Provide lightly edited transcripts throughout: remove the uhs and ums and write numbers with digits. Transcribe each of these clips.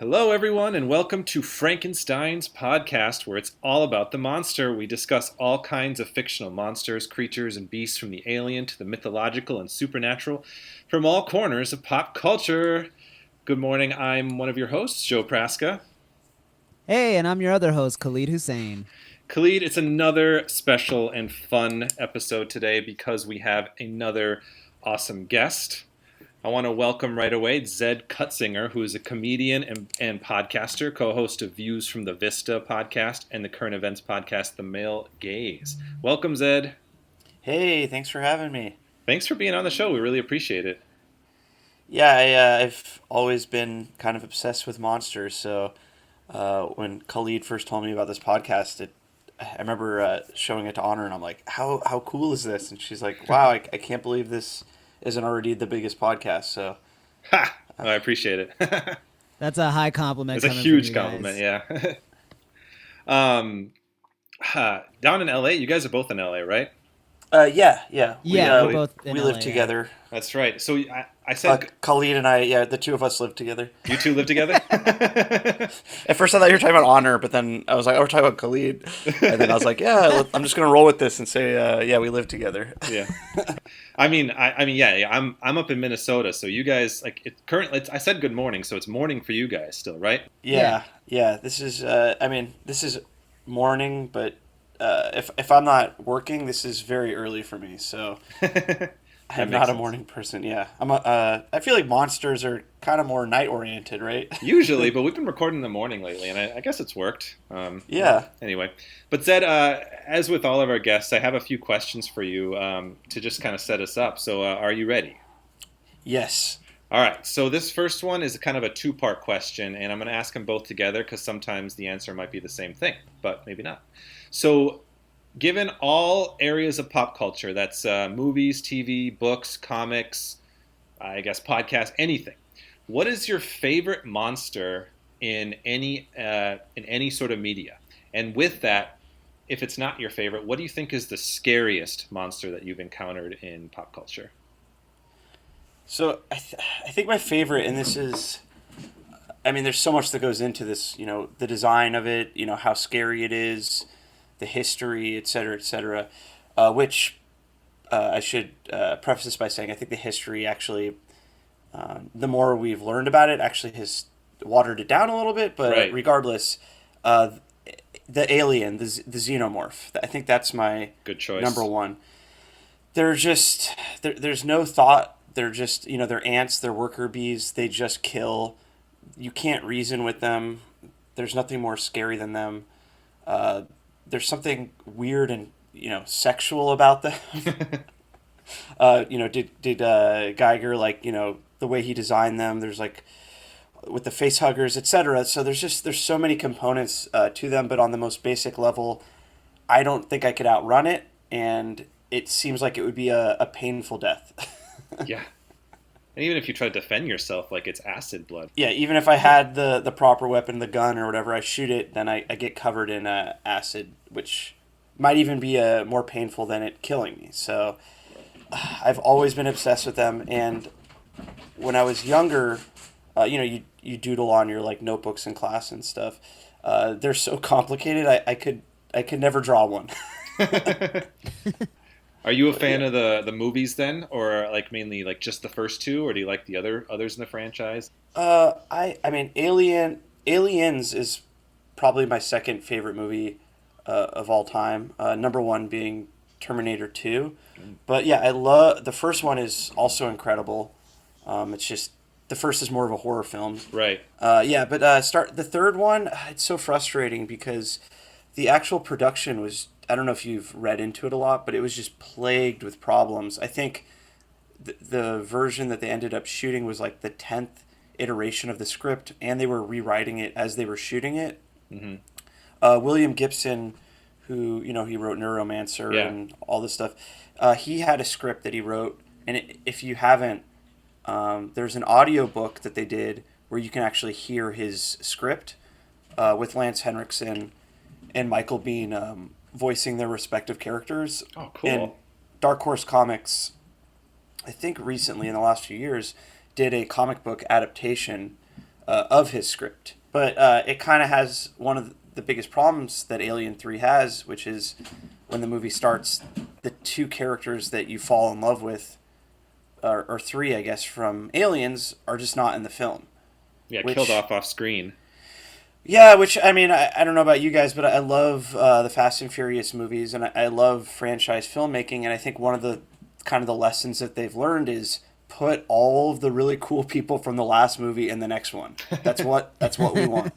Hello, everyone, and welcome to Frankenstein's podcast, where it's all about the monster. We discuss all kinds of fictional monsters, creatures, and beasts, from the alien to the mythological and supernatural, from all corners of pop culture. Good morning, I'm one of your hosts, Joe Praska. Hey, and I'm your other host, Khalid Hussein. Khalid, it's another special and fun episode today because we have another awesome guest. I want to welcome right away Zed Cutsinger, who is a comedian and podcaster, co-host of Views from the Vista podcast and the current events podcast, The Male Gaze. Welcome, Zed. Hey, thanks for having me. Thanks for being on the show. We really appreciate it. Yeah, I've always been kind of obsessed with monsters. So when Khalid first told me about this podcast, I remember showing it to Honor, and I'm like, how cool is this? And she's like, wow, I can't believe this isn't already the biggest podcast. So Ha! I appreciate it. That's a high compliment. It's a huge compliment, yeah. Down in LA, you guys are both in LA, right? yeah. Yeah, we're both in we LA, live yeah. together. That's right. So I said Khalid and I, the two of us live together. you two live together? At first I thought you were talking about Honor, but then I was like, oh, we're talking about Khalid. And then I was like, yeah, I'm just going to roll with this and say, yeah, we live together. Yeah. I mean, yeah. I'm up in Minnesota, so you guys currently. I said good morning, so it's morning for you guys still, right? Yeah. This is, this is morning, but if I'm not working, this is very early for me. So I'm not a morning person. Yeah, I feel like monsters are kind of more night oriented, right? Usually, but we've been recording in the morning lately, and I guess it's worked. Yeah. Anyway, but Zed, as with all of our guests, I have a few questions for you to just kind of set us up. So, are you ready? Yes. All right. So this first one is kind of a two-part question, and I'm going to ask them both together because sometimes the answer might be the same thing, but maybe not. So, given all areas of pop culture, that's movies, TV, books, comics, I guess podcasts, anything, what is your favorite monster in any sort of media? And with that, if it's not your favorite, what do you think is the scariest monster that you've encountered in pop culture? So I think my favorite, and this is, there's so much that goes into this. The design of it. How scary it is, the history, et cetera, which I should preface this by saying I think the history actually, the more we've learned about it, actually has watered it down a little bit. But Right. Regardless, the alien, the xenomorph, I think that's my Good choice. number one. They're just, there's no thought. They're just, they're ants, they're worker bees. They just kill. You can't reason with them. There's nothing more scary than them. There's something weird and sexual about them. Did Geiger the way he designed them? There's with the face huggers, etc. So there's so many components to them, but on the most basic level, I don't think I could outrun it, and it seems like it would be a painful death. Yeah. And even if you try to defend yourself, it's acid blood. Yeah, even if I had the proper weapon, the gun or whatever, I shoot it, then I get covered in acid, which might even be more painful than it killing me. So I've always been obsessed with them, and when I was younger, you doodle on your notebooks in class and stuff. They're so complicated. I could never draw one. Are you a fan of the movies then, or mainly just the first two, or do you like the others in the franchise? Aliens is probably my second favorite movie of all time. Number one being Terminator 2. But yeah, I love the first one is also incredible. It's just the first is more of a horror film. Right. Start the third one. It's so frustrating because the actual production was. I don't know if you've read into it a lot, but it was just plagued with problems. I think the version that they ended up shooting was the 10th iteration of the script, and they were rewriting it as they were shooting it. Mm-hmm. William Gibson, who he wrote Neuromancer and all this stuff, he had a script that he wrote, and if you haven't, there's an audio book that they did where you can actually hear his script with Lance Henriksen and Michael Biehn voicing their respective characters. Oh, cool. And Dark Horse Comics, I think recently in the last few years, did a comic book adaptation of his script. But it kind of has one of the biggest problems that Alien 3 has, which is when the movie starts, the two characters that you fall in love with, or three, I guess, from Aliens, are just not in the film. Yeah, killed off screen. Yeah, which, I mean, I don't know about you guys, but I love the Fast and Furious movies, and I love franchise filmmaking, and I think one of the kind of the lessons that they've learned is put all of the really cool people from the last movie in the next one. That's what we want.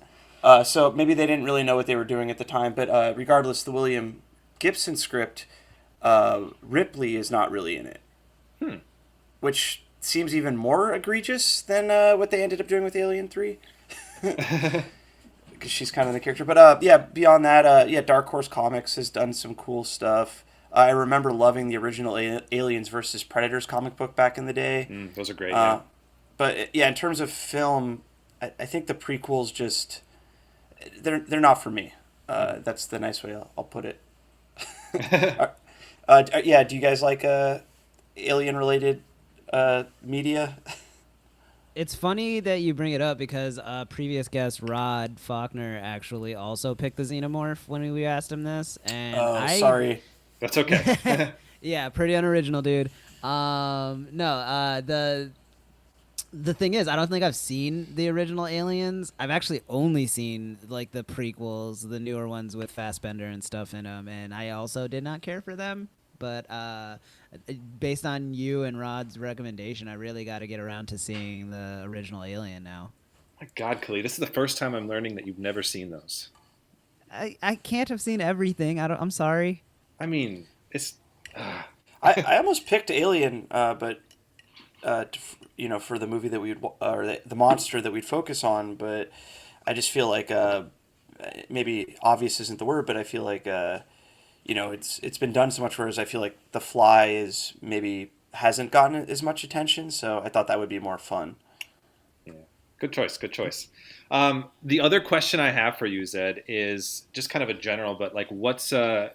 So maybe they didn't really know what they were doing at the time, but regardless, the William Gibson script, Ripley is not really in it, which seems even more egregious than what they ended up doing with Alien 3. Because she's kind of the character. But yeah, beyond that, yeah, Dark Horse Comics has done some cool stuff. I remember loving the original Aliens versus Predators comic book back in the day. Those are great. Yeah. But yeah, in terms of film, I think the prequels just they're not for me. That's the nice way I'll put it. Yeah, do you guys like alien related media? It's funny that you bring it up because previous guest Rod Faulkner actually also picked the Xenomorph when we asked him this, and sorry. That's okay. Yeah, pretty unoriginal, dude. No, the thing is, I don't think I've seen the original Aliens. I've actually only seen like the prequels, the newer ones with Fassbender and stuff in them, and I also did not care for them. But based on you and Rod's recommendation, I really got to get around to seeing the original Alien now. My God, Khalid, this is the first time I'm learning that you've never seen those. I can't have seen everything. I'm sorry. I mean, it's. I almost picked Alien, but for the movie that we'd or the monster that we'd focus on, but I just feel like maybe obvious isn't the word, but I feel like it's been done so much, whereas I feel like The Fly is maybe hasn't gotten as much attention, so I thought that would be more fun. Yeah, good choice. The other question I have for you, Zed, is just kind of a general, but like, what's so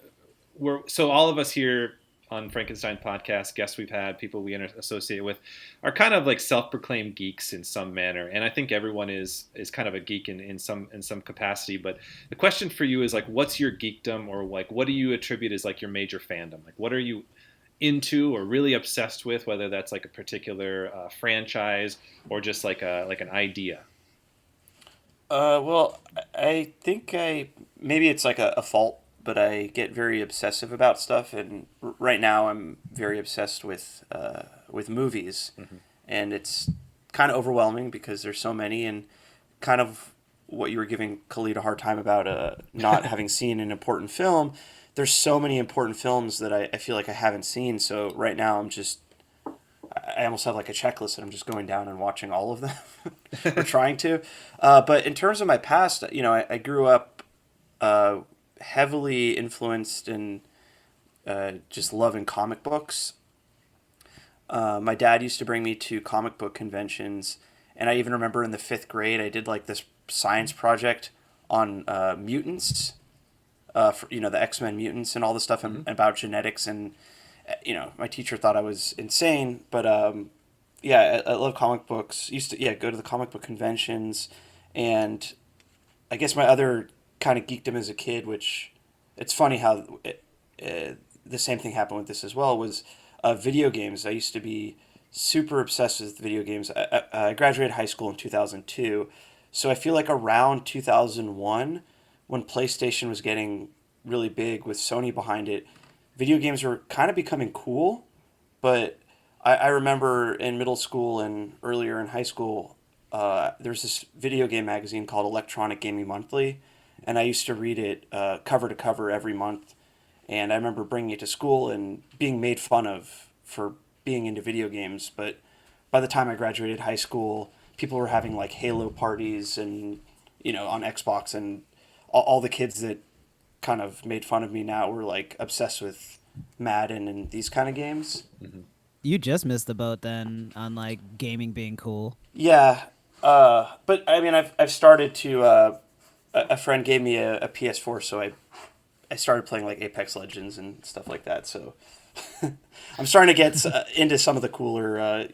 all of us here on Frankenstein podcast, guests we've had, people we associate with, are kind of like self-proclaimed geeks in some manner, and I think everyone is kind of a geek in some capacity. But the question for you is like, what's your geekdom, or like, what do you attribute as like your major fandom? Like, what are you into or really obsessed with? Whether that's like a particular franchise or just like an idea. Well, I think maybe it's like a fault, but I get very obsessive about stuff, and right now I'm very obsessed with movies, and it's kind of overwhelming because there's so many, and kind of what you were giving Khalid a hard time about not having seen an important film. There's so many important films that I feel like I haven't seen, so right now I almost have like a checklist and I'm just going down and watching all of them or trying to. But in terms of my past, I grew up heavily influenced and just loving comic books. My dad used to bring me to comic book conventions, and I even remember in the 5th grade I did like this science project on mutants, for, the X-Men mutants and all this stuff, and about genetics, and my teacher thought I was insane, but yeah, I love comic books. Used to go to the comic book conventions, and I guess my other kind of geekdom as a kid, which it's funny how the same thing happened with this as well, was video games. I used to be super obsessed with video games. I graduated high school in 2002, so I feel like around 2001, when PlayStation was getting really big with Sony behind it, video games were kind of becoming cool. But I remember in middle school and earlier in high school, there's this video game magazine called Electronic Gaming Monthly, and I used to read it cover to cover every month. And I remember bringing it to school and being made fun of for being into video games. But by the time I graduated high school, people were having like Halo parties and on Xbox, and all the kids that kind of made fun of me now were like obsessed with Madden and these kind of games. You just missed the boat then on like gaming being cool. Yeah, but I mean, I've started to. A friend gave me a PS4, so I started playing like Apex Legends and stuff like that. So I'm starting to get into some of the cooler,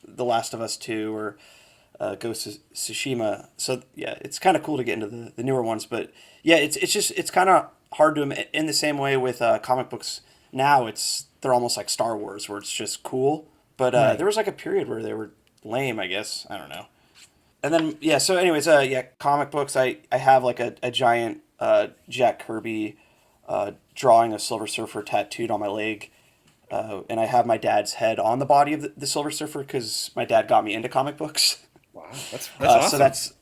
The Last of Us 2, or Ghost of Tsushima. So yeah, it's kind of cool to get into the newer ones, but yeah, it's kind of hard to in the same way with comic books. Now they're almost like Star Wars, where it's just cool. But Right. there was like a period where they were lame, I guess. I don't know. And then yeah, so anyways, yeah, comic books. I have like a giant Jack Kirby drawing of Silver Surfer tattooed on my leg. And I have my dad's head on the body of the Silver Surfer because my dad got me into comic books. Wow, that's awesome. So that's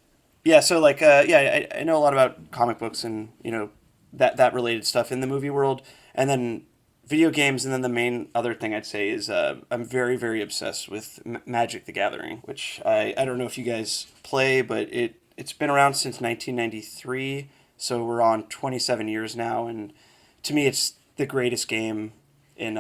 yeah. So like yeah, I know a lot about comic books and that related stuff in the movie world, and then video games, and then the main other thing I'd say is I'm very very obsessed with Magic the Gathering, which I don't know if you guys play, but it's been around since 1993, so we're on 27 years now, and to me it's the greatest game in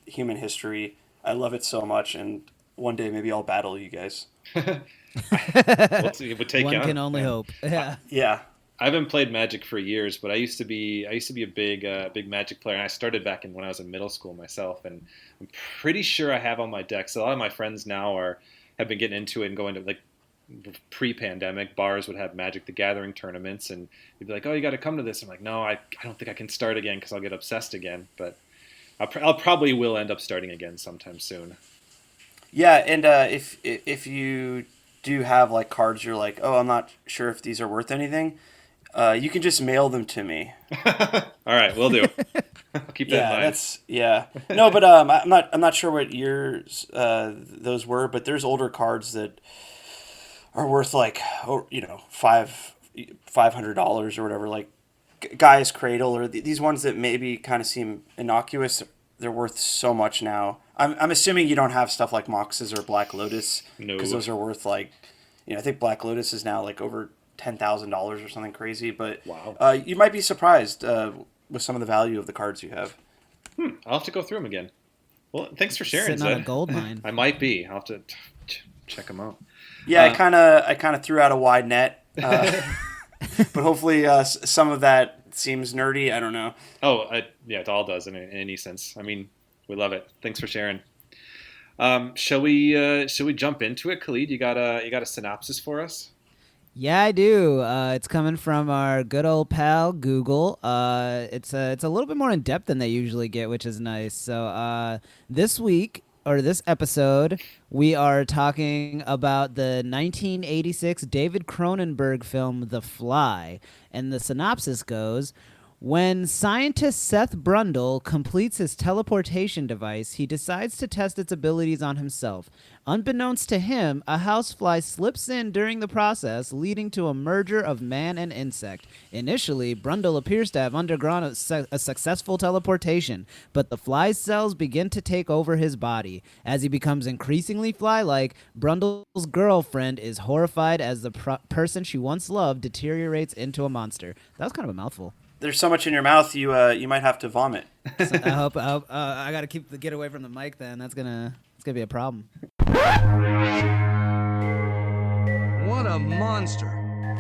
human history. I love it so much, and one day maybe I'll battle you guys. We'll see, we'll take One you on. can only hope. Yeah. Yeah. I haven't played Magic for years, but I used to be a big Magic player, and I started back when I was in middle school myself, and I'm pretty sure I have all my decks. A lot of my friends now have been getting into it and going to like pre-pandemic bars would have Magic the Gathering tournaments, and they'd be like, "Oh, you got to come to this." I'm like, "No, I don't think I can start again because I'll get obsessed again." But I'll probably will end up starting again sometime soon. Yeah, and if you do have like cards, you're like, oh, I'm not sure if these are worth anything. You can just mail them to me. All right, we'll do. I'll keep that in Yeah, mind. that's yeah. No, but I'm not sure what years those were, but there's older cards that are worth like $500 or whatever, like Gaia's Cradle or these ones that maybe kind of seem innocuous. They're worth so much now. I'm assuming you don't have stuff like Moxes or Black Lotus No. because those are worth like, I think Black Lotus is now like over $10,000 or something crazy. But Wow. you might be surprised with some of the value of the cards you have. I'll have to go through them again. Well, thanks for sharing, Sitting on a Zed. gold mine. I might be. I'll have to check them out. Yeah, I kind of threw out a wide net, but hopefully some of that seems nerdy. I don't know. Oh, yeah, it all does in any sense. I mean, we love it. Thanks for sharing. Shall we jump into it, Khalid? You got a synopsis for us? Yeah, I do. It's coming from our good old pal Google. It's a little bit more in depth than they usually get, which is nice. So this week or this episode, we are talking about the 1986 David Cronenberg film The Fly, and the synopsis goes: when scientist Seth Brundle completes his teleportation device, he decides to test its abilities on himself. Unbeknownst to him, a housefly slips in during the process, leading to a merger of man and insect. Initially, Brundle appears to have undergone a successful teleportation, but the fly's cells begin to take over his body. As he becomes increasingly fly-like, Brundle's girlfriend is horrified as the person she once loved deteriorates into a monster. That was kind of a mouthful. There's so much in your mouth, you might have to vomit. So I hope I gotta get away from the mic. Then it's gonna be a problem. What a monster.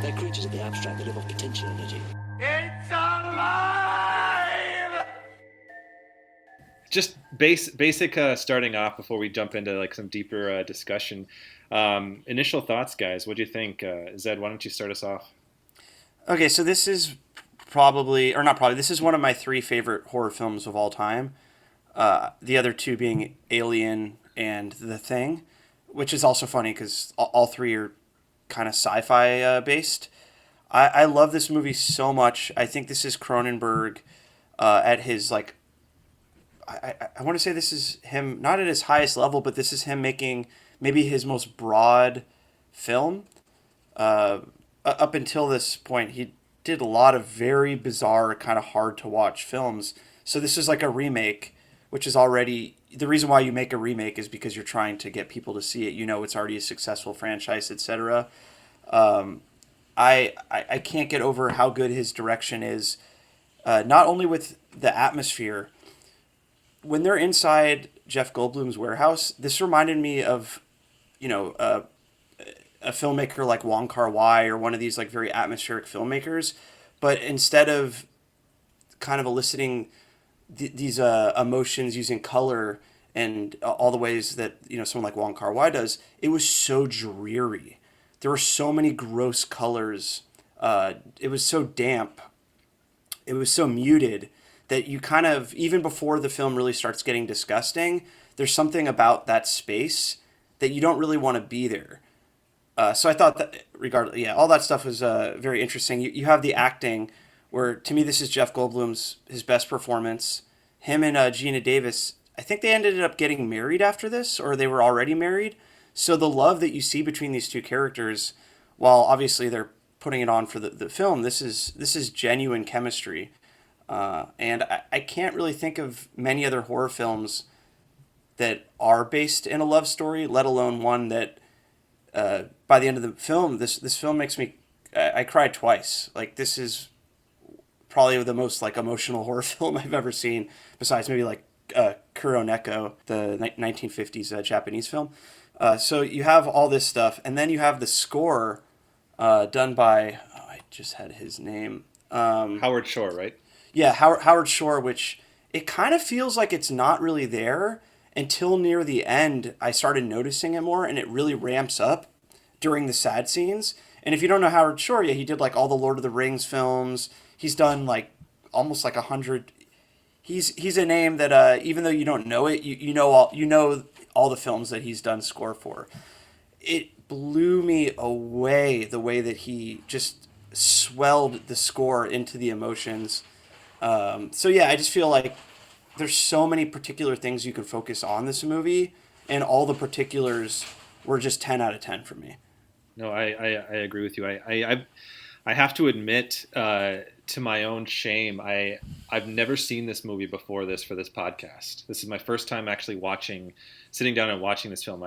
They're creatures of the abstract that live off potential energy. It's alive! Just basic starting off before we jump into like some deeper discussion. Initial thoughts, guys. What do you think? Zed, why don't you start us off? Okay, so this is this is one of my 3 favorite horror films of all time. The other 2 being Alien and The Thing, which is also funny because all 3 are kind of sci-fi based. I love this movie so much. I think this is Cronenberg at his like. I want to say this is him not at his highest level, but this is him making maybe his most broad film. Up until this point, he did a lot of very bizarre, kind of hard to watch films. So this is like a remake, which is already the reason why you make a remake is because you're trying to get people to see it. It's already a successful franchise, etc. I can't get over how good his direction is, not only with the atmosphere. When they're inside Jeff Goldblum's warehouse, this reminded me of, a filmmaker like Wong Kar-wai or one of these like very atmospheric filmmakers, but instead of kind of eliciting these emotions using color and all the ways that someone like Wong Kar-wai does, it was so dreary. there were so many gross colors. It was so damp. It was so muted that you kind of, even before the film really starts getting disgusting, there's something about that space that you don't really want to be there. So I thought that, regardless, yeah, all that stuff was very interesting. You have the acting, where to me this is Jeff Goldblum's his best performance. Him and Geena Davis, I think they ended up getting married after this, or they were already married. So the love that you see between these two characters, while obviously they're putting it on for the film, this is genuine chemistry. And I can't really think of many other horror films that are based in a love story, let alone one that by the end of the film, this film makes me, I cried twice. Like, this is probably the most like emotional horror film I've ever seen, besides maybe like Kuroneko, the 1950s Japanese film. So you have all this stuff, and then you have the score done by, I just had his name. Howard Shore, right? Yeah, Howard Shore, which it kind of feels like it's not really there until near the end. I started noticing it more, and it really ramps up during the sad scenes. And if you don't know Howard Shore, yeah, he did like all the Lord of the Rings films. He's done like almost like 100. He's a name that even though you don't know it, you know all the films that he's done score for. It blew me away the way that he just swelled the score into the emotions. So yeah, I just feel like there's so many particular things you can focus on this movie, and all the particulars were just 10 out of 10 for me. No, I agree with you. I have to admit, to my own shame, I've never seen this movie before this for this podcast. This is my first time actually sitting down and watching this film.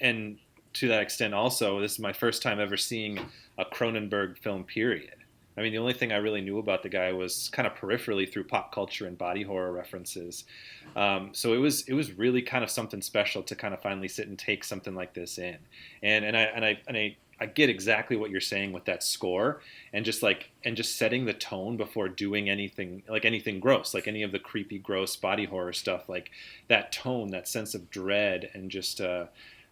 And to that extent also, this is my first time ever seeing a Cronenberg film, period. I mean, the only thing I really knew about the guy was kind of peripherally through pop culture and body horror references. So it was really kind of something special to kind of finally sit and take something like this in. And I get exactly what you're saying with that score, and just setting the tone before doing anything gross, like any of the creepy, gross body horror stuff. Like that tone, that sense of dread, and just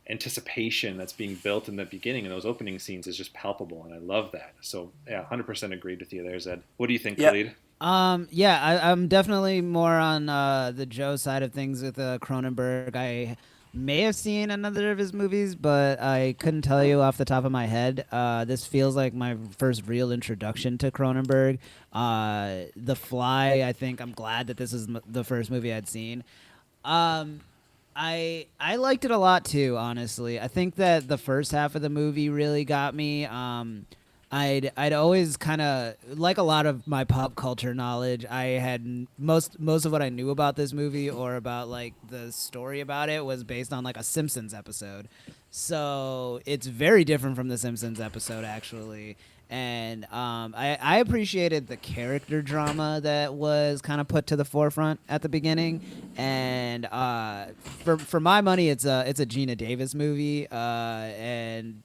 anticipation that's being built in the beginning in those opening scenes is just palpable, and I love that. So yeah, 100% agreed with you there, Zed. What do you think, Khalid? I'm definitely more on the Joe side of things with Cronenberg. I may have seen another of his movies, but I couldn't tell you off the top of my head. This feels like my first real introduction to Cronenberg. The Fly, I think I'm glad that this is the first movie I'd seen. I liked it a lot too, honestly. I think that the first half of the movie really got me. I'd always kind of, like a lot of my pop culture knowledge, I had most of what I knew about this movie, or about like the story about it, was based on like a Simpsons episode. So it's very different from the Simpsons episode, actually. And I appreciated the character drama that was kind of put to the forefront at the beginning. And for my money, it's a Geena Davis movie. And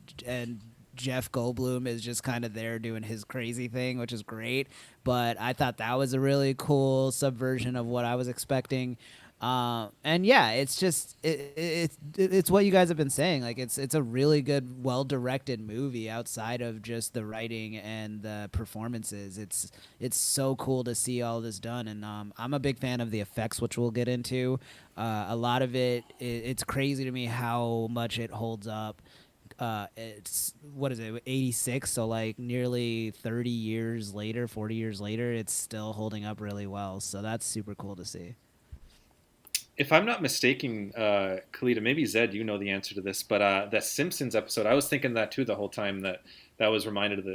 Jeff Goldblum is just kind of there doing his crazy thing, which is great. But I thought that was a really cool subversion of what I was expecting. And yeah, it's just it's what you guys have been saying. Like it's a really good, well-directed movie outside of just the writing and the performances. It's so cool to see all this done, and I'm a big fan of the effects, which we'll get into. A lot of it's crazy to me how much it holds up. It's, what is it, 86, so like nearly 30 years later, 40 years later, it's still holding up really well. So that's super cool to see. If I'm not mistaken, Khalida, maybe Zed, you know the answer to this, but that Simpsons episode, I was thinking that too the whole time, that was reminded of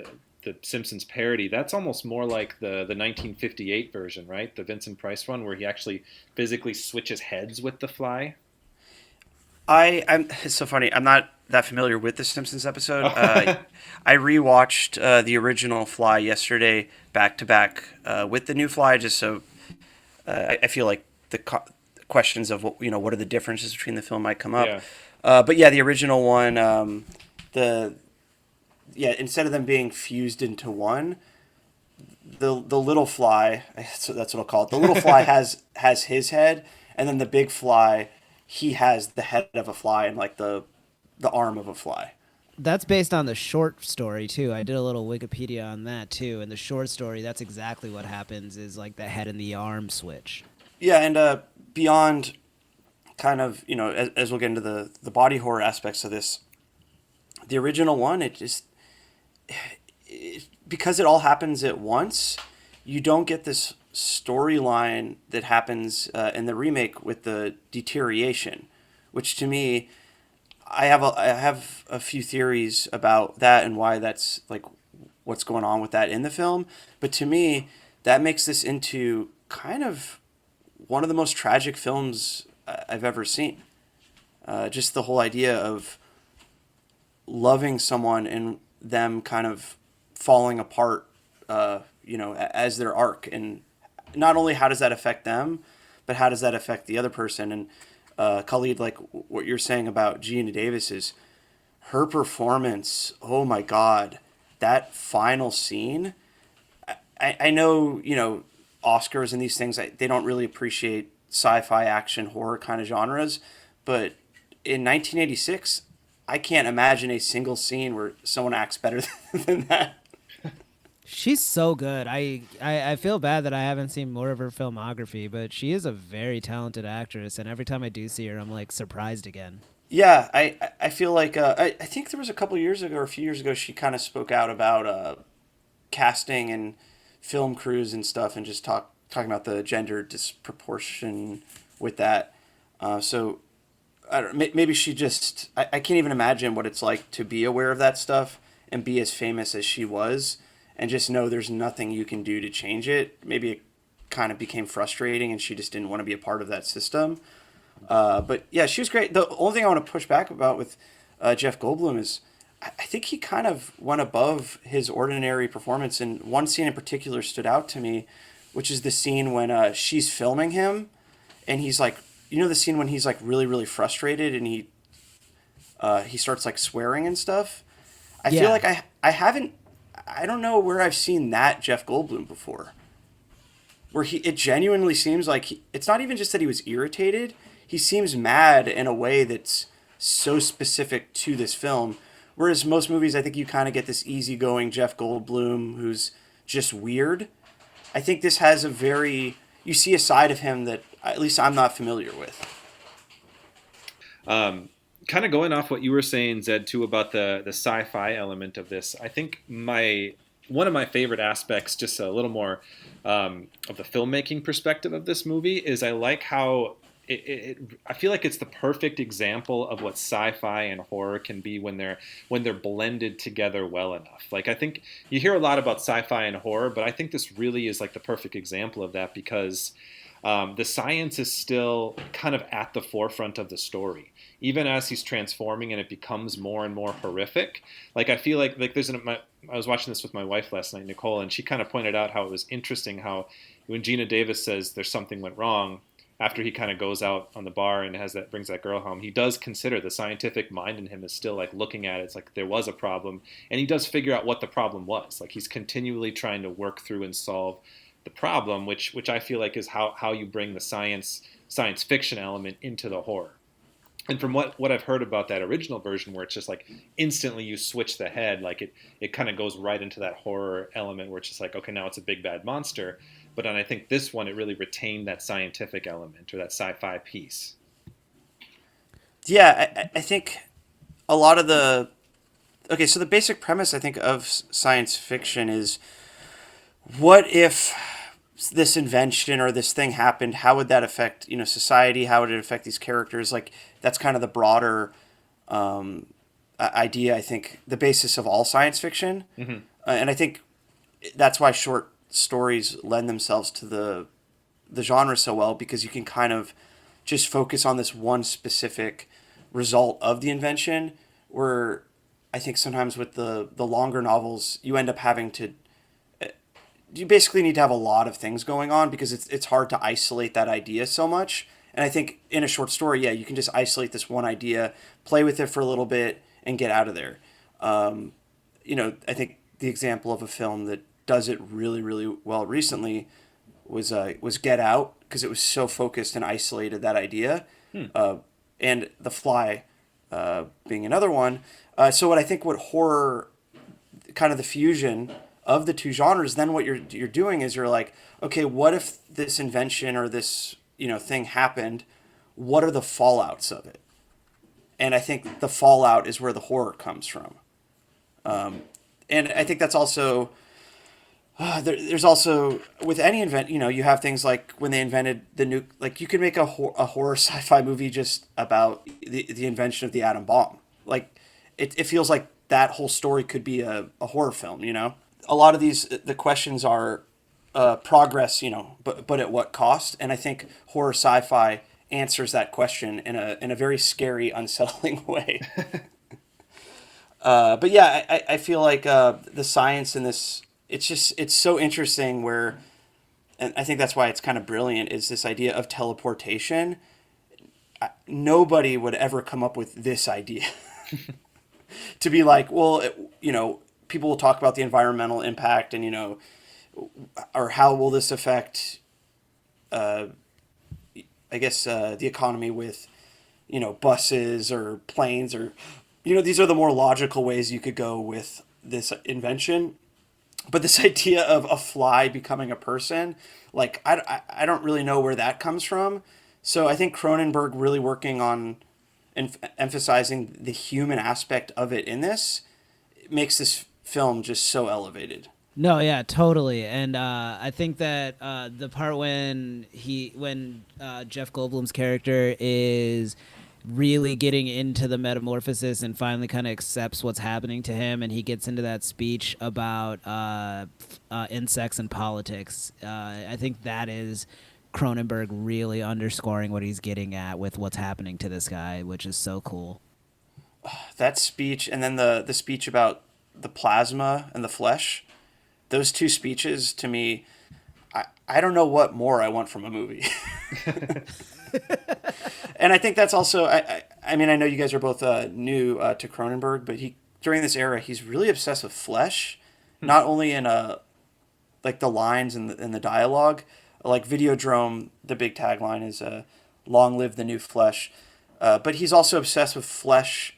the Simpsons parody. That's almost more like the 1958 version, right? The Vincent Price one, where he actually physically switches heads with the fly. It's so funny. I'm not that familiar with the Simpsons episode. I rewatched the original Fly yesterday back to back with the new Fly, just so I feel like the questions of what are the differences between the film might come up. Yeah. But yeah, the original one, instead of them being fused into one, the little fly, that's what I'll call it. The little fly has his head, and then the big fly, he has the head of a fly and like the arm of a fly. That's based on the short story too. I did a little Wikipedia on that too. In the short story, that's exactly what happens. Is like the head and the arm switch. Yeah, and beyond kind of, as we'll get into the body horror aspects of this, the original one, because it all happens at once, you don't get this storyline that happens in the remake with the deterioration, which to me, I have a few theories about that and why that's like what's going on with that in the film. But to me, that makes this into kind of one of the most tragic films I've ever seen. Just the whole idea of loving someone and them kind of falling apart, as their arc. And not only how does that affect them, but how does that affect the other person? And Khalid, like what you're saying about Geena Davis is her performance. Oh my God, that final scene. I know, Oscars and these things, they don't really appreciate sci-fi action horror kind of genres, but in 1986, I can't imagine a single scene where someone acts better than that. She's so good. I feel bad that I haven't seen more of her filmography, but she is a very talented actress, and every time I do see her, I'm like surprised again. Yeah, I feel like I think there was a couple years ago or a few years ago she kind of spoke out about casting and film crews and stuff, and just talking about the gender disproportion with that. So I don't, maybe she just I can't even imagine what it's like to be aware of that stuff and be as famous as she was, and just know there's nothing you can do to change it. Maybe it kind of became frustrating and she just didn't want to be a part of that system. But yeah, she was great. The only thing I want to push back about with Jeff Goldblum is I think he kind of went above his ordinary performance. And one scene in particular stood out to me, which is the scene when she's filming him and he's like, the scene when he's like really, really frustrated and he starts like swearing and stuff. I feel like I don't know where I've seen that Jeff Goldblum before. Where it genuinely seems like it's not even just that he was irritated. He seems mad in a way that's so specific to this film. Whereas most movies, I think you kind of get this easygoing Jeff Goldblum who's just weird. I think this has you see a side of him that at least I'm not familiar with. Kind of going off what you were saying, Zed, too, about the sci-fi element of this, I think one of my favorite aspects, just a little more of the filmmaking perspective of this movie, is I like how I feel like it's the perfect example of what sci-fi and horror can be when they're blended together well enough. Like, I think you hear a lot about sci-fi and horror, but I think this really is like the perfect example of that, because the science is still kind of at the forefront of the story, even as he's transforming and it becomes more and more horrific. Like, I feel like I was watching this with my wife last night, Nicole, and she kind of pointed out how it was interesting how when Geena Davis says there's something went wrong, after he kind of goes out on the bar and brings that girl home, he does consider the scientific mind in him is still like looking at it. It's like there was a problem, and he does figure out what the problem was. Like, he's continually trying to work through and solve the problem, which I feel like is how you bring the science fiction element into the horror. And from what I've heard about that original version, where it's just like instantly you switch the head, like it kind of goes right into that horror element where it's just like, okay, now it's a big bad monster. But then I think this one, it really retained that scientific element or that sci-fi piece. Yeah, I think a lot of so the basic premise, I think, of science fiction is, what if this invention or this thing happened? How would that affect, society? How would it affect these characters? Like, that's kind of the broader idea, I think, the basis of all science fiction. Mm-hmm. And I think that's why short stories lend themselves to the genre so well, because you can kind of just focus on this one specific result of the invention, where I think sometimes with the longer novels, you end up having to, you basically need to have a lot of things going on, because it's hard to isolate that idea so much. And I think in a short story, yeah, you can just isolate this one idea, play with it for a little bit, and get out of there. I think the example of a film that does it really, really well recently was Get Out, because it was so focused and isolated, that idea. And The Fly, being another one. So what I think what horror, kind of the fusion of the two genres, then what you're doing is you're like, okay, what if this invention or this thing happened? What are the fallouts of it? And I think the fallout is where the horror comes from. And I think that's also there's also with any you have things like when they invented the nuke. Like you could make a horror sci-fi movie just about the invention of the atom bomb. Like it feels like that whole story could be a horror film. A lot of the questions are progress. But at what cost? And I think horror sci-fi answers that question in a very scary, unsettling way. But yeah, I feel like the science in this, it's so interesting and I think that's why it's kind of brilliant, is this idea of teleportation. Nobody would ever come up with this idea to be like, well, people will talk about the environmental impact and, or how will this affect, I guess, the economy with, buses or planes or, these are the more logical ways you could go with this invention. But this idea of a fly becoming a person, like, I don't really know where that comes from. So I think Cronenberg really working on emphasizing the human aspect of it in this makes this film just so elevated. No, yeah, totally. And I think that the part when Jeff Goldblum's character is really getting into the metamorphosis and finally kind of accepts what's happening to him, and he gets into that speech about insects and politics. I think that is Cronenberg really underscoring what he's getting at with what's happening to this guy, which is so cool. That speech, and then the speech about the plasma and the flesh, those two speeches, to me, I don't know what more I want from a movie. And I think that's also, I mean, I know you guys are both new to Cronenberg, but during this era, he's really obsessed with flesh, not only in like the lines and the dialogue. Like Videodrome, the big tagline is "Long live the new flesh," but he's also obsessed with flesh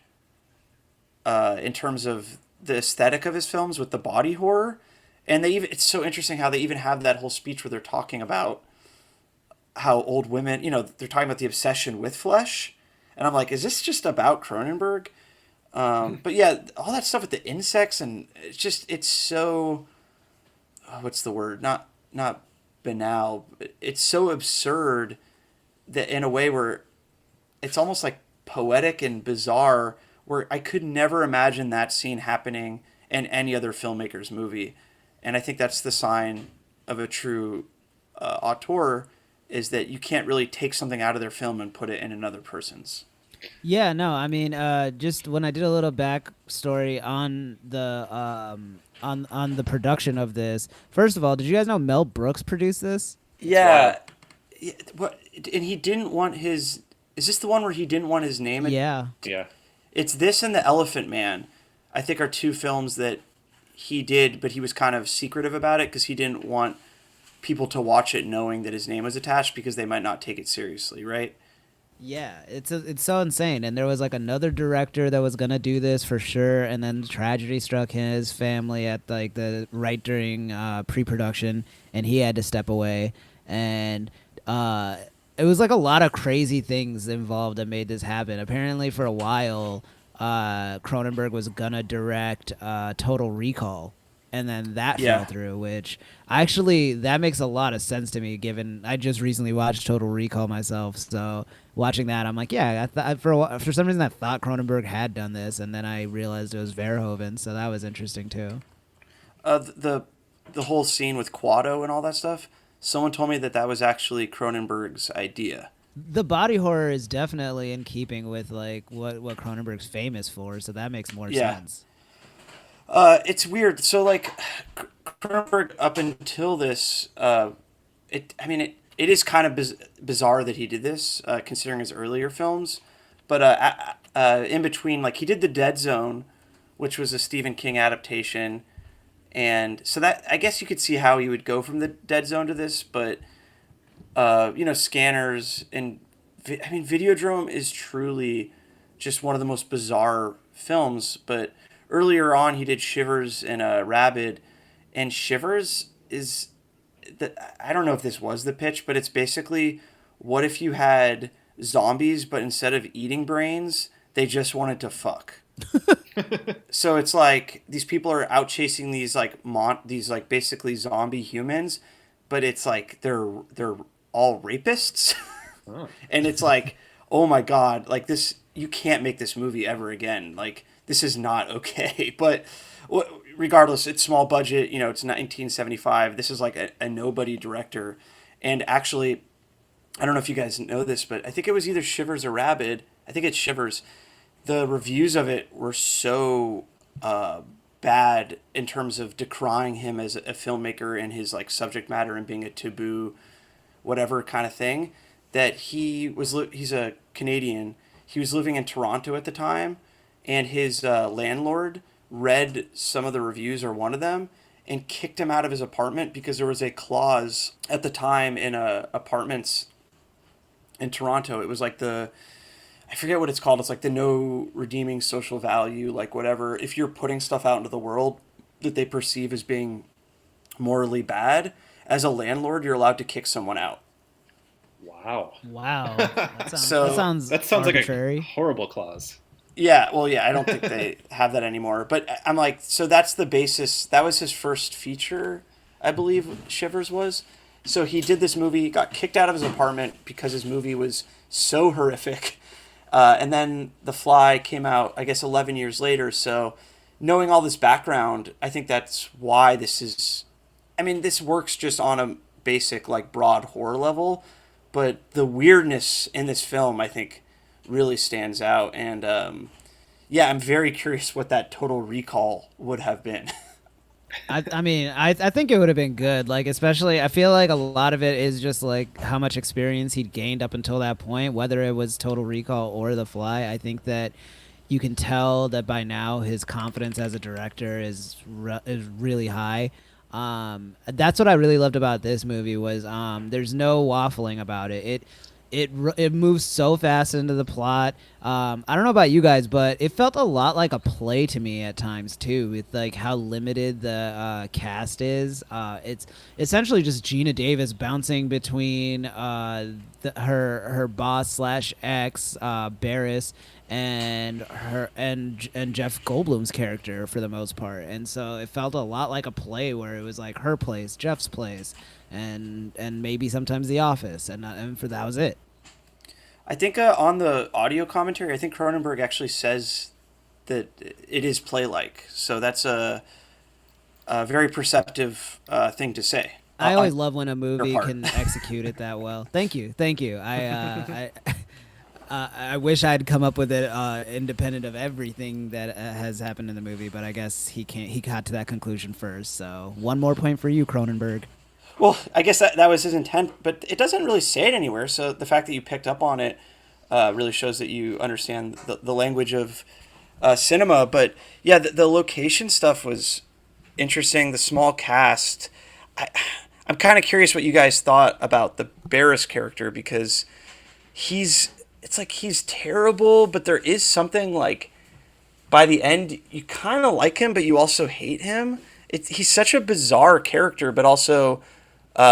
in terms of the aesthetic of his films with the body horror. And it's so interesting how they even have that whole speech where they're talking about how old women, they're talking about the obsession with flesh. And I'm like, is this just about Cronenberg? But yeah, all that stuff with the insects, and it's so, what's the word? Not banal. It's so absurd that in a way where it's almost like poetic and bizarre, where I could never imagine that scene happening in any other filmmaker's movie. And I think that's the sign of a true auteur, is that you can't really take something out of their film and put it in another person's. Yeah, no, I mean, just when I did a little backstory on the on the production of this. First of all, did you guys know Mel Brooks produced this? Yeah. What? And he didn't want his. Is this the one where he didn't want his name? Yeah. Yeah. It's this and The Elephant Man, I think, are two films that he did, but he was kind of secretive about it because he didn't want people to watch it knowing that his name was attached because they might not take it seriously, right? Yeah, it's so insane. And there was like another director that was gonna do this for sure, and then tragedy struck his family at like right during pre-production, and he had to step away. And it was like a lot of crazy things involved that made this happen. Apparently, for a while, Cronenberg was gonna direct Total Recall. And then that fell through, which actually that makes a lot of sense to me, given I just recently watched Total Recall myself. So watching that, I'm like, yeah, for some reason I thought Cronenberg had done this, and then I realized it was Verhoeven, so that was interesting too. The whole scene with Quado and all that stuff, someone told me that was actually Cronenberg's idea. The body horror is definitely in keeping with like what Cronenberg's famous for, so that makes more sense. It's weird. So, like, Cronenberg, up until this, it is kind of bizarre that he did this, considering his earlier films. But in between, like, he did The Dead Zone, which was a Stephen King adaptation. And so that, I guess you could see how he would go from The Dead Zone to this. But, Scanners and, Videodrome is truly just one of the most bizarre films. But earlier on, he did Shivers and Rabid, and Shivers is I don't know if this was the pitch, but it's basically, what if you had zombies, but instead of eating brains, they just wanted to fuck. So it's like these people are out chasing these like basically zombie humans, but it's like they're all rapists. Oh. And it's like, oh my God, like this, you can't make this movie ever again. Like, this is not okay. But regardless, it's small budget, you know, it's 1975. This is like a nobody director. And actually, I don't know if you guys know this, but I think it was either Shivers or Rabid. I think it's Shivers. The reviews of it were so bad in terms of decrying him as a filmmaker and his like subject matter and being a taboo, whatever kind of thing, that he's a Canadian. He was living in Toronto at the time, and his landlord read some of the reviews or one of them and kicked him out of his apartment because there was a clause at the time in apartments in Toronto. It was like I forget what it's called. It's like the no redeeming social value, like whatever. If you're putting stuff out into the world that they perceive as being morally bad, as a landlord, you're allowed to kick someone out. Wow. That sounds arbitrary. Like a horrible clause. Yeah, well, yeah, I don't think they have that anymore. But I'm like, so that's the basis. That was his first feature, I believe Shivers was. So he did this movie, got kicked out of his apartment because his movie was so horrific. And then The Fly came out, I guess, 11 years later. So knowing all this background, I think that's why this works just on a basic, like, broad horror level. But the weirdness in this film, I think, really stands out. And, I'm very curious what that Total Recall would have been. I think it would have been good. Like, especially, I feel like a lot of it is just like how much experience he'd gained up until that point, whether it was Total Recall or The Fly. I think that you can tell that by now his confidence as a director is really high. That's what I really loved about this movie was there's no waffling about it. It moves so fast into the plot. I don't know about you guys, but it felt a lot like a play to me at times too, with like how limited the cast is. It's essentially just Geena Davis bouncing between her boss slash ex Barris and Jeff Goldblum's character for the most part, and so it felt a lot like a play where it was like her place, Jeff's place, and maybe sometimes The Office, and for that was it. I think on the audio commentary, I think Cronenberg actually says that it is play-like, so that's a very perceptive thing to say. I always love when a movie can execute it that well. Thank you. I wish I'd come up with it independent of everything that has happened in the movie, but I guess he can't. He got to that conclusion first. So 1 more point for you, Cronenberg. Well, I guess that was his intent, but it doesn't really say it anywhere. So the fact that you picked up on it really shows that you understand the language of cinema. But yeah, the location stuff was interesting. The small cast. I'm kind of curious what you guys thought about the Barris character, because it's like he's terrible, but there is something like by the end you kind of like him, but you also hate him. He's such a bizarre character, but also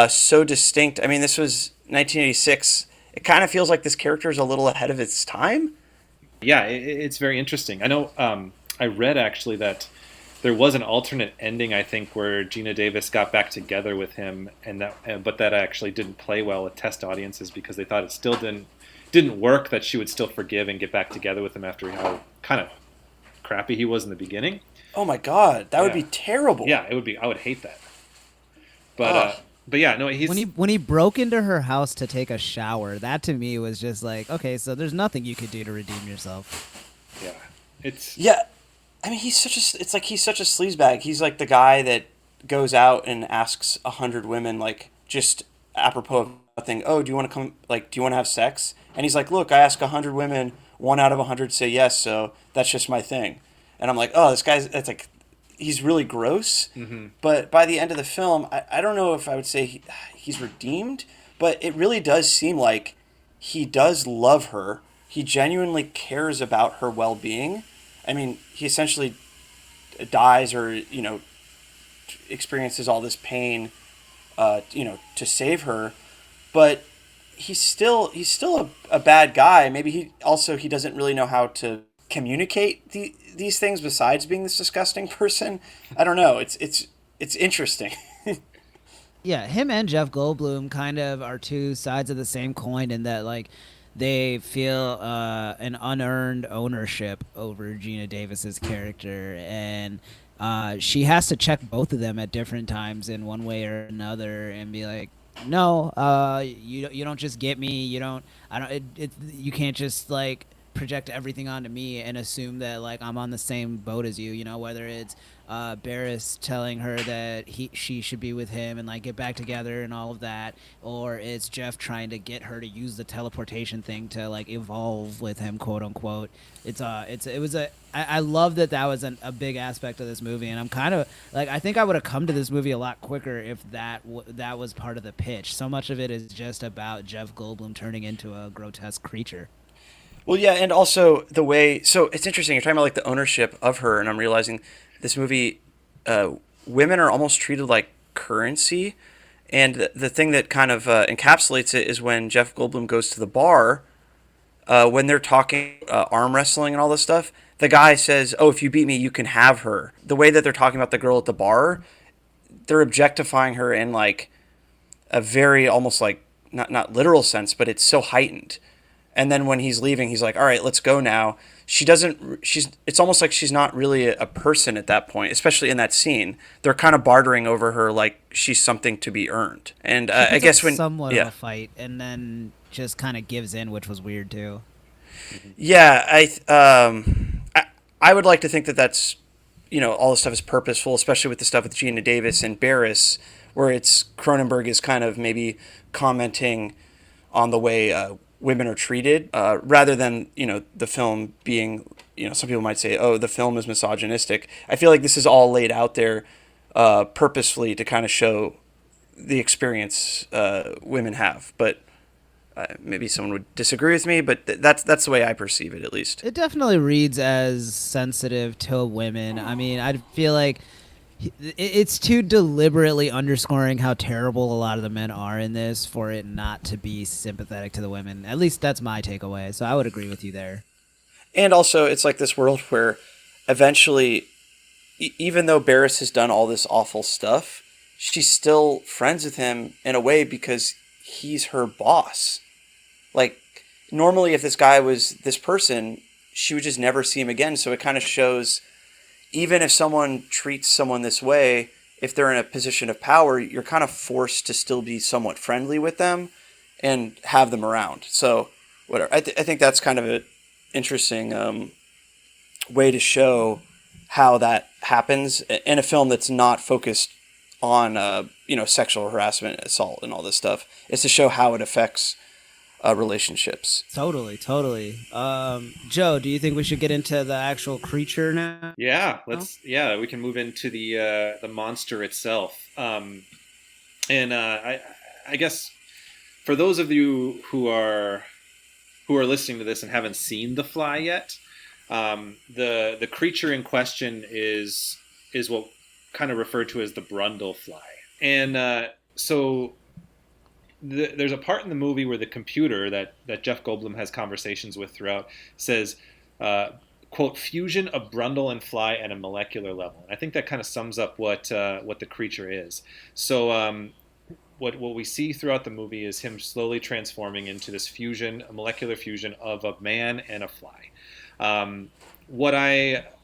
so distinct. I mean, this was 1986. It kind of feels like this character is a little ahead of its time. Yeah, it's very interesting. I know I read actually that there was an alternate ending, I think, where Geena Davis got back together with him, but that actually didn't play well with test audiences because they thought it still didn't work, that she would still forgive and get back together with him after how kind of crappy he was in the beginning. Oh my God, that would be terrible. Yeah, it would be. I would hate that. But yeah, no. When he broke into her house to take a shower, that to me was just like, okay, so there's nothing you could do to redeem yourself. Yeah, I mean, he's such a sleazebag. He's like the guy that goes out and asks 100 women, like, just apropos of nothing. Oh, do you want to come? Like, do you want to have sex? And he's like, look, I ask 100 women, 1 out of 100 say yes, so that's just my thing. And I'm like, oh, this guy's, it's like, he's really gross. Mm-hmm. But by the end of the film, I don't know if I would say he's redeemed, but it really does seem like he does love her. he genuinely cares about her well-being. I mean, he essentially dies or, experiences all this pain, to save her, but he's still a bad guy. Maybe he doesn't really know how to communicate these things besides being this disgusting person. I don't know. It's interesting. Yeah, him and Jeff Goldblum kind of are two sides of the same coin in that, like, they feel an unearned ownership over Geena Davis's character, and she has to check both of them at different times in one way or another, and be like, no, you don't just get me. You can't just like project everything onto me and assume that like I'm on the same boat as you. You know, whether it's Barris telling her that she should be with him and like get back together and all of that, or it's Jeff trying to get her to use the teleportation thing to like evolve with him, quote unquote. I love that was a big aspect of this movie, and I'm kind of like, I think I would have come to this movie a lot quicker if that was part of the pitch. So much of it is just about Jeff Goldblum turning into a grotesque creature. Well, yeah, and also the way. So it's interesting. You're talking about like the ownership of her, and I'm realizing this movie, women are almost treated like currency, and the thing that kind of encapsulates it is when Jeff Goldblum goes to the bar, when they're talking arm wrestling and all this stuff. The guy says, "Oh, if you beat me, you can have her." The way that they're talking about the girl at the bar, they're objectifying her in like a very almost like not literal sense, but it's so heightened. And then when he's leaving, he's like, all right, let's go now. It's almost like she's not really a person at that point, especially in that scene. They're kind of bartering over her like she's something to be earned. And I guess when somewhat of a fight, and then just kind of gives in, which was weird too. Yeah, I would like to think that that's, all this stuff is purposeful, especially with the stuff with Geena Davis and Barris, where it's Cronenberg is kind of maybe commenting on the way women are treated, rather than, the film being, some people might say, oh, the film is misogynistic. I feel like this is all laid out there purposefully to kind of show the experience women have. But maybe someone would disagree with me, but that's the way I perceive it, at least. It definitely reads as sensitive to women. I mean, I feel like it's too deliberately underscoring how terrible a lot of the men are in this for it not to be sympathetic to the women. At least that's my takeaway. So I would agree with you there. And also, it's like this world where eventually, even though Barris has done all this awful stuff, she's still friends with him in a way because he's her boss. Like, normally if this guy was this person, she would just never see him again. So it kind of shows, even if someone treats someone this way, if they're in a position of power, you're kind of forced to still be somewhat friendly with them and have them around. So whatever. I think that's kind of an interesting way to show how that happens in a film that's not focused on sexual harassment, assault, and all this stuff. It's to show how it affects relationships. Totally. Joe, do you think we should get into the actual creature now? Yeah, we can move into the monster itself. I guess for those of you who are listening to this and haven't seen The Fly yet, the creature in question is what kind of referred to as the Brudlefly. And so there's a part in the movie where the computer that Jeff Goldblum has conversations with throughout says, quote, fusion of Brundle and Fly at a molecular level. And I think that kind of sums up what the creature is. So what we see throughout the movie is him slowly transforming into this fusion, a molecular fusion of a man and a fly.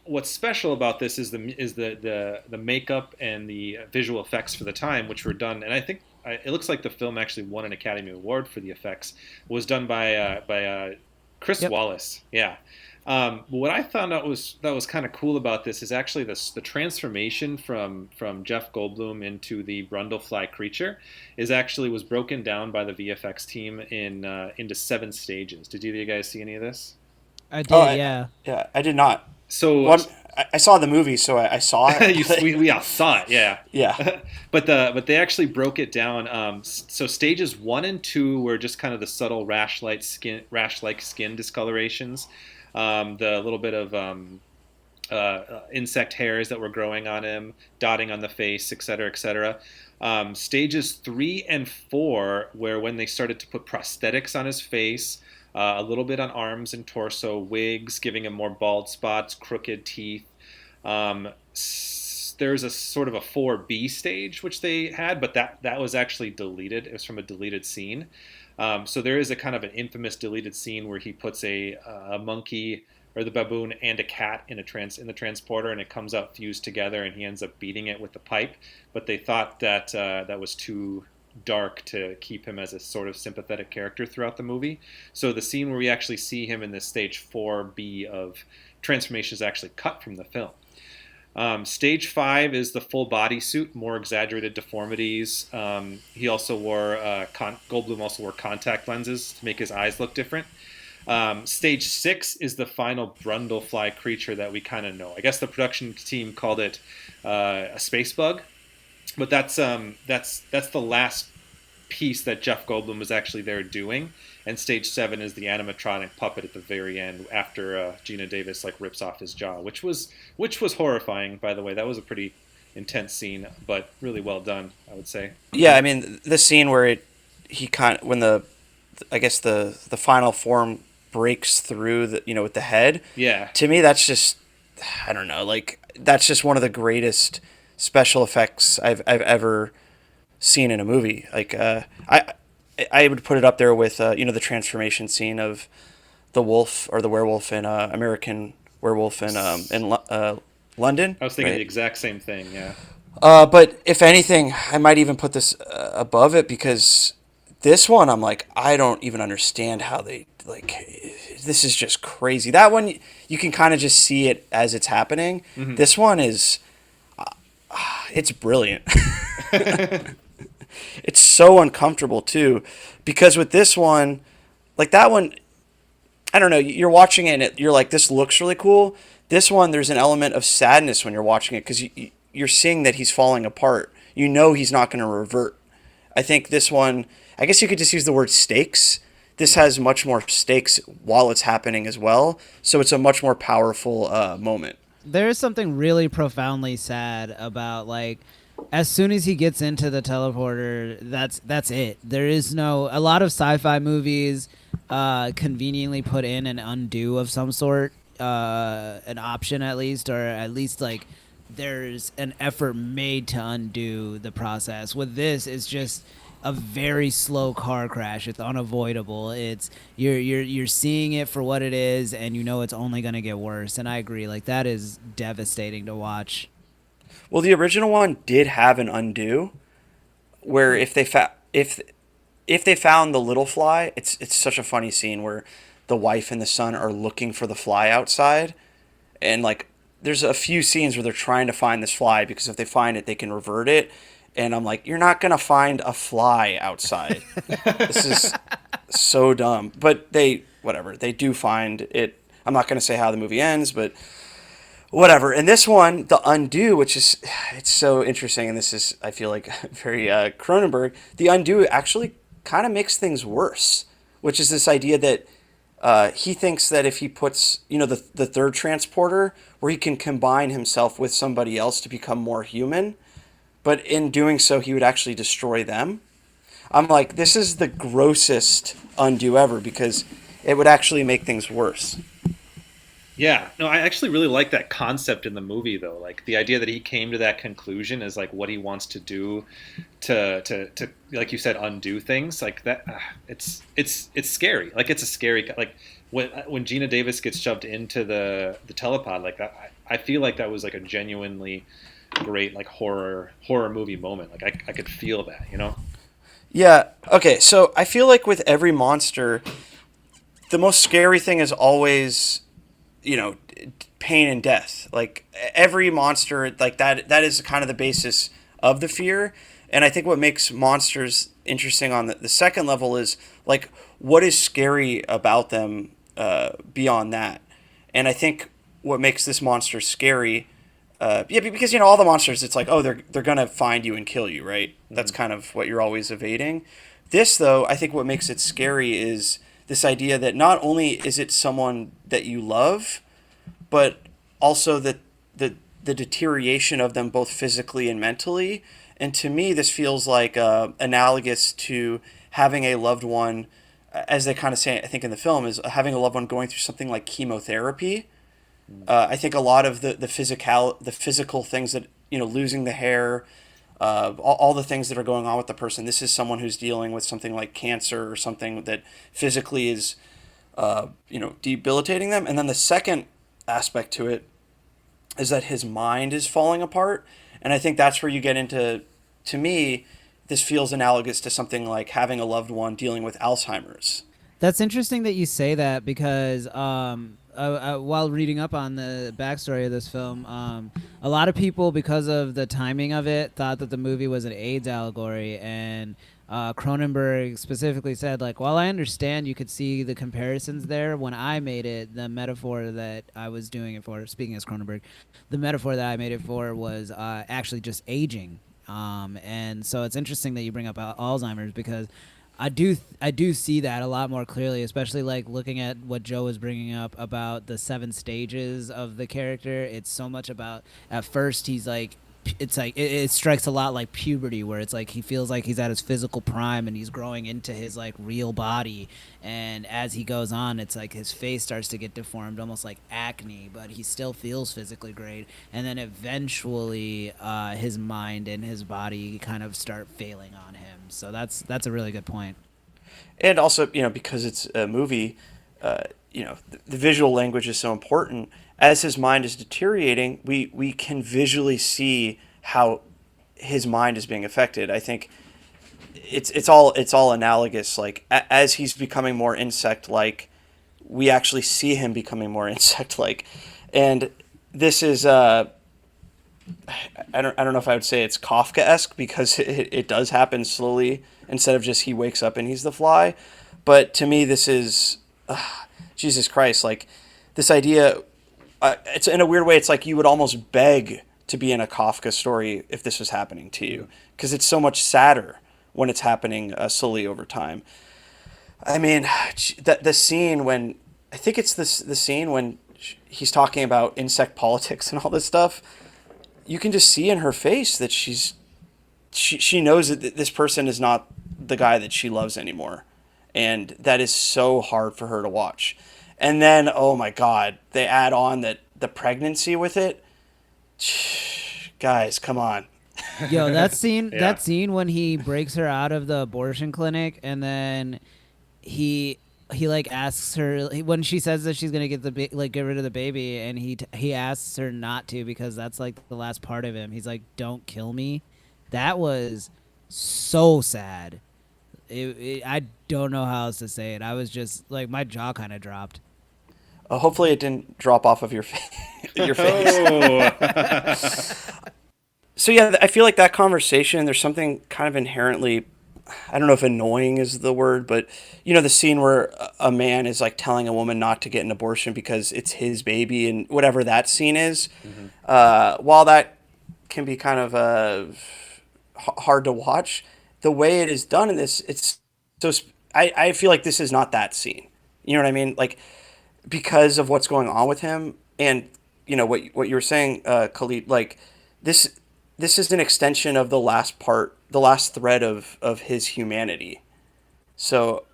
What's special about this is the makeup and the visual effects for the time, which were done, and I think it looks like the film actually won an Academy Award for the effects. Was done by Chris Wallace. Yeah. What I found out that was kind of cool about this is actually the transformation from Jeff Goldblum into the Brudlefly creature was broken down by the VFX team into 7 stages. Did either of you guys see any of this? I did, yeah. Yeah, I did not. So I saw the movie, so I saw it. we all saw it, yeah. Yeah. But they actually broke it down. So stages 1 and 2 were just kind of the subtle rash-like skin discolorations, the little bit of insect hairs that were growing on him, dotting on the face, etc., etc. Stages 3 and 4 were when they started to put prosthetics on his face, a little bit on arms and torso, wigs, giving him more bald spots, crooked teeth. There's a sort of a 4B stage, which they had, but that was actually deleted. It was from a deleted scene. So there is a kind of an infamous deleted scene where he puts a monkey or the baboon and a cat in the transporter, and it comes out fused together, and he ends up beating it with the pipe. But they thought that that was too dark to keep him as a sort of sympathetic character throughout the movie. So the scene where we actually see him in this stage 4B of transformation is actually cut from the film. Stage 5 is the full body suit, more exaggerated deformities. He also wore Goldblum also wore contact lenses to make his eyes look different. Stage 6 is the final Brudlefly creature that we kind of know. I guess the production team called it a space bug, but that's the last piece that Jeff Goldblum was actually there doing. And stage 7 is the animatronic puppet at the very end after Geena Davis rips off his jaw, which was horrifying, by the way. That was a pretty intense scene, but really well done, I would say. Yeah, I mean the scene where when the final form breaks through with the head. Yeah. To me, that's just, I don't know, that's just one of the greatest special effects I've ever seen in a movie. I would put it up there with the transformation scene of the wolf or the werewolf in American Werewolf in London. I was thinking the exact same thing. Yeah. But if anything, I might even put this above it, because this one, I'm like, I don't even understand how they this is just crazy. That one, you can kind of just see it as it's happening. Mm-hmm. This one is, it's brilliant. It's so uncomfortable too, because with this one, that one, I don't know, you're watching it and you're like, this looks really cool. This one, there's an element of sadness when you're watching it, because you're seeing that he's falling apart. You know he's not going to revert. I think this one, I guess you could just use the word stakes. This has much more stakes while it's happening as well, so it's a much more powerful moment. There is something really profoundly sad about, as soon as he gets into the teleporter, that's it. There is a lot of sci-fi movies conveniently put in an undo of some sort, an option at least, or at least there's an effort made to undo the process. With this, it's just a very slow car crash. It's unavoidable. It's you're seeing it for what it is, and it's only going to get worse. And I agree, that is devastating to watch. Well, the original one did have an undo, where if they found the little fly, it's such a funny scene where the wife and the son are looking for the fly outside, and there's a few scenes where they're trying to find this fly, because if they find it, they can revert it. And I'm like, you're not going to find a fly outside. This is so dumb. But they do find it. I'm not going to say how the movie ends, but whatever. And this one, the undo, it's so interesting. And this is, I feel like, very Cronenberg. The undo actually kind of makes things worse, which is this idea that he thinks that if he puts, the third transporter, where he can combine himself with somebody else to become more human, but in doing so, he would actually destroy them. I'm like, this is the grossest undo ever, because it would actually make things worse. Yeah, no, I actually really like that concept in the movie, though. The idea that he came to that conclusion is what he wants to do to like you said, undo things that. It's scary. It's a scary when Geena Davis gets shoved into the telepod that. I feel like that was a genuinely great horror movie moment. I could feel that, Yeah. Okay. So I feel like with every monster, the most scary thing is always, pain and death. Every monster, that is kind of the basis of the fear. And I think what makes monsters interesting on the second level is what is scary about them beyond that. And I think what makes this monster scary. Yeah, because all the monsters, it's like, oh, they're gonna find you and kill you, right? Mm-hmm. That's kind of what you're always evading. This, though, I think what makes it scary is this idea that not only is it someone that you love, but also that the deterioration of them both physically and mentally. And to me, this feels like analogous to having a loved one, as they kind of say, I think in the film, is having a loved one going through something like chemotherapy. I think a lot of the physical things that, losing the hair, all the things that are going on with the person. This is someone who's dealing with something like cancer or something that physically is, debilitating them. And then the second aspect to it is that his mind is falling apart. And I think that's where you get into, to me, this feels analogous to something like having a loved one dealing with Alzheimer's. That's interesting that you say that because while reading up on the backstory of this film, a lot of people, because of the timing of it, thought that the movie was an AIDS allegory. And Cronenberg specifically said, like, while I understand you could see the comparisons there, when I made it, the metaphor that I was doing it for, speaking as Cronenberg, the metaphor that I made it for was actually just aging. And so it's interesting that you bring up Alzheimer's, because I do see that a lot more clearly, especially like looking at what Joe was bringing up about the 7 stages of the character. It's so much about, at first he's like, it's like it strikes a lot like puberty, where it's like he feels like he's at his physical prime and he's growing into his like real body, and as he goes on, it's like his face starts to get deformed, almost like acne, but he still feels physically great. And then eventually his mind and his body kind of start failing on him. So that's a really good point. And also, because it's a movie, the visual language is so important. As his mind is deteriorating, we can visually see how his mind is being affected. I think it's all analogous. Like, as he's becoming more insect-like, we actually see him becoming more insect-like. And this is I don't know if I would say it's Kafka-esque, because it does happen slowly instead of just he wakes up and he's the fly. But to me, this is Jesus Christ, like this idea. It's in a weird way. It's like you would almost beg to be in a Kafka story if this was happening to you, because it's so much sadder when it's happening slowly over time. I mean, the scene when, I think it's the scene when he's talking about insect politics and all this stuff. You can just see in her face that she knows that this person is not the guy that she loves anymore, and that is so hard for her to watch. And then, oh my God, they add on the pregnancy with it. Guys, come on. Yo, that scene, Yeah. that scene when he breaks her out of the abortion clinic, and then he like asks her when she says that she's gonna get get rid of the baby, and he asks her not to, because that's like the last part of him. He's like, "Don't kill me." That was so sad. I don't know how else to say it. I was just like, my jaw kind of dropped. Hopefully it didn't drop off of your your face. Oh. So yeah, I feel like that conversation, there's something kind of inherently, I don't know if annoying is the word, but the scene where a man is like telling a woman not to get an abortion because it's his baby, and whatever that scene is, while that can be kind of hard to watch, the way it is done in this, it's so, I feel like this is not that scene. You know what I mean? Like, because of what's going on with him, and what you were saying, Khalid, like this is an extension of the last thread of his humanity. So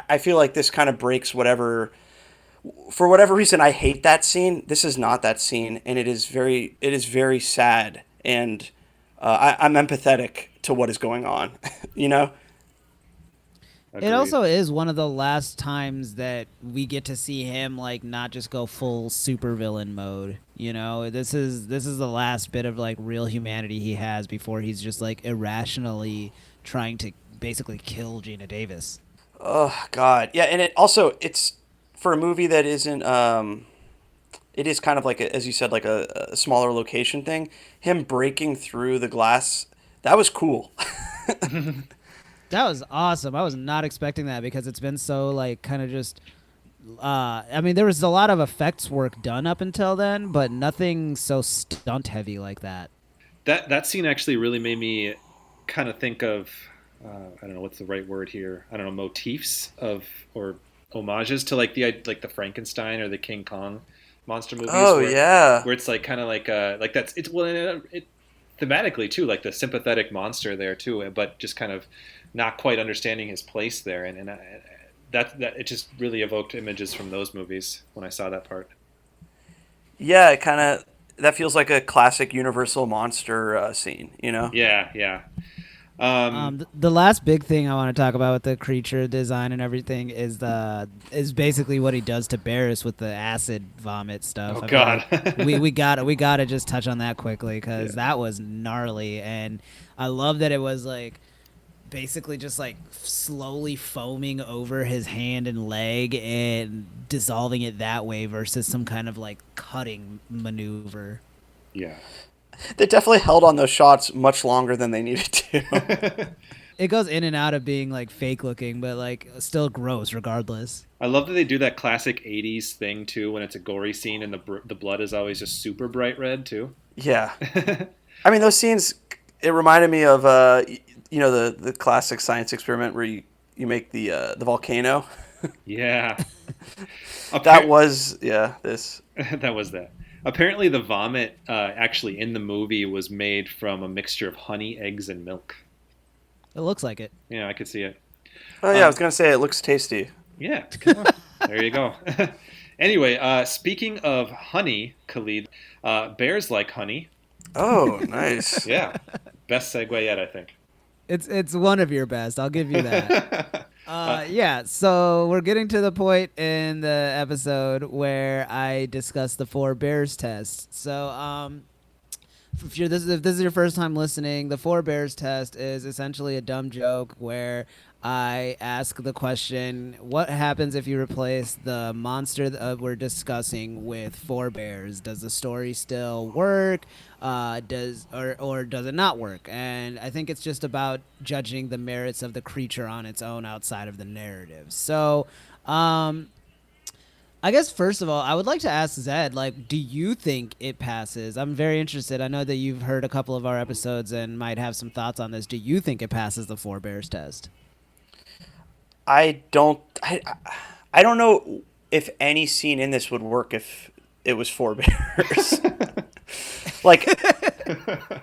I feel like this kind of breaks for whatever reason I hate that scene. This is not that scene, and it is very sad, and I'm empathetic to what is going on. It also is one of the last times that we get to see him like not just go full supervillain mode. This is the last bit of like real humanity he has before he's just like irrationally trying to basically kill Geena Davis. Oh God, yeah, and it's for a movie that isn't. It is kind of like as you said, like a smaller location thing. Him breaking through the glass, that was cool. That was awesome. I was not expecting that, because it's been so like kind of just I mean, there was a lot of effects work done up until then, but nothing so stunt heavy like that. That scene actually really made me kind of think of I don't know what's the right word here. I don't know, motifs of or homages to like the Frankenstein or the King Kong monster movies. Oh yeah. Where it's like kind of like that's it's well it thematically too, like the sympathetic monster there too, but just kind of not quite understanding his place there, and that it just really evoked images from those movies when I saw that part. Yeah, it kind of that feels like a classic Universal monster scene, you know? Yeah, yeah. The last big thing I want to talk about with the creature design and everything is basically what he does to Barris with the acid vomit stuff. Oh God, like we gotta just touch on that quickly because that was gnarly, and I love that it was like basically just like slowly foaming over his hand and leg and dissolving it that way versus some kind of like cutting maneuver. Yeah. They definitely held on those shots much longer than they needed to. It goes in and out of being like fake looking, but like still gross regardless. I love that they do that classic '80s thing too, when it's a gory scene and the blood is always just super bright red too. Yeah, I mean those scenes. It reminded me of the classic science experiment where you make the volcano. Yeah. That was this. That was that. Apparently, the vomit actually in the movie was made from a mixture of honey, eggs, and milk. It looks like it. Yeah, I could see it. Oh yeah, I was gonna say it looks tasty. Yeah, come on. There you go. Anyway, speaking of honey, Khalid, bears like honey. Oh, nice. Yeah, best segue yet, I think. It's one of your best. I'll give you that. Yeah, so we're getting to the point in the episode where I discuss the 4 bears test. So, if this is your first time listening, the 4 bears test is essentially a dumb joke where I ask the question, what happens if you replace the monster that we're discussing with 4 bears? Does the story still work? Or does it not work? And I think it's just about judging the merits of the creature on its own outside of the narrative. So, I guess first of all, I would like to ask Zed, like, do you think it passes? I'm very interested. I know that you've heard a couple of our episodes and might have some thoughts on this. Do you think it passes the 4 bears test? I don't know if any scene in this would work if it was 4 bears. Like,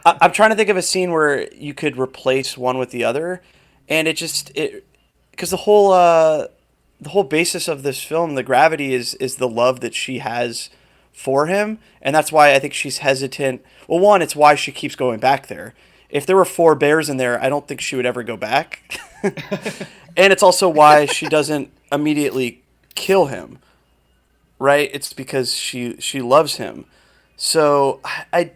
I'm trying to think of a scene where you could replace one with the other, and because the whole basis of this film, the gravity is the love that she has for him, and that's why I think she's hesitant. Well, one, it's why she keeps going back there. If there were 4 bears in there, I don't think she would ever go back. And it's also why she doesn't immediately kill him, right? It's because she loves him. So I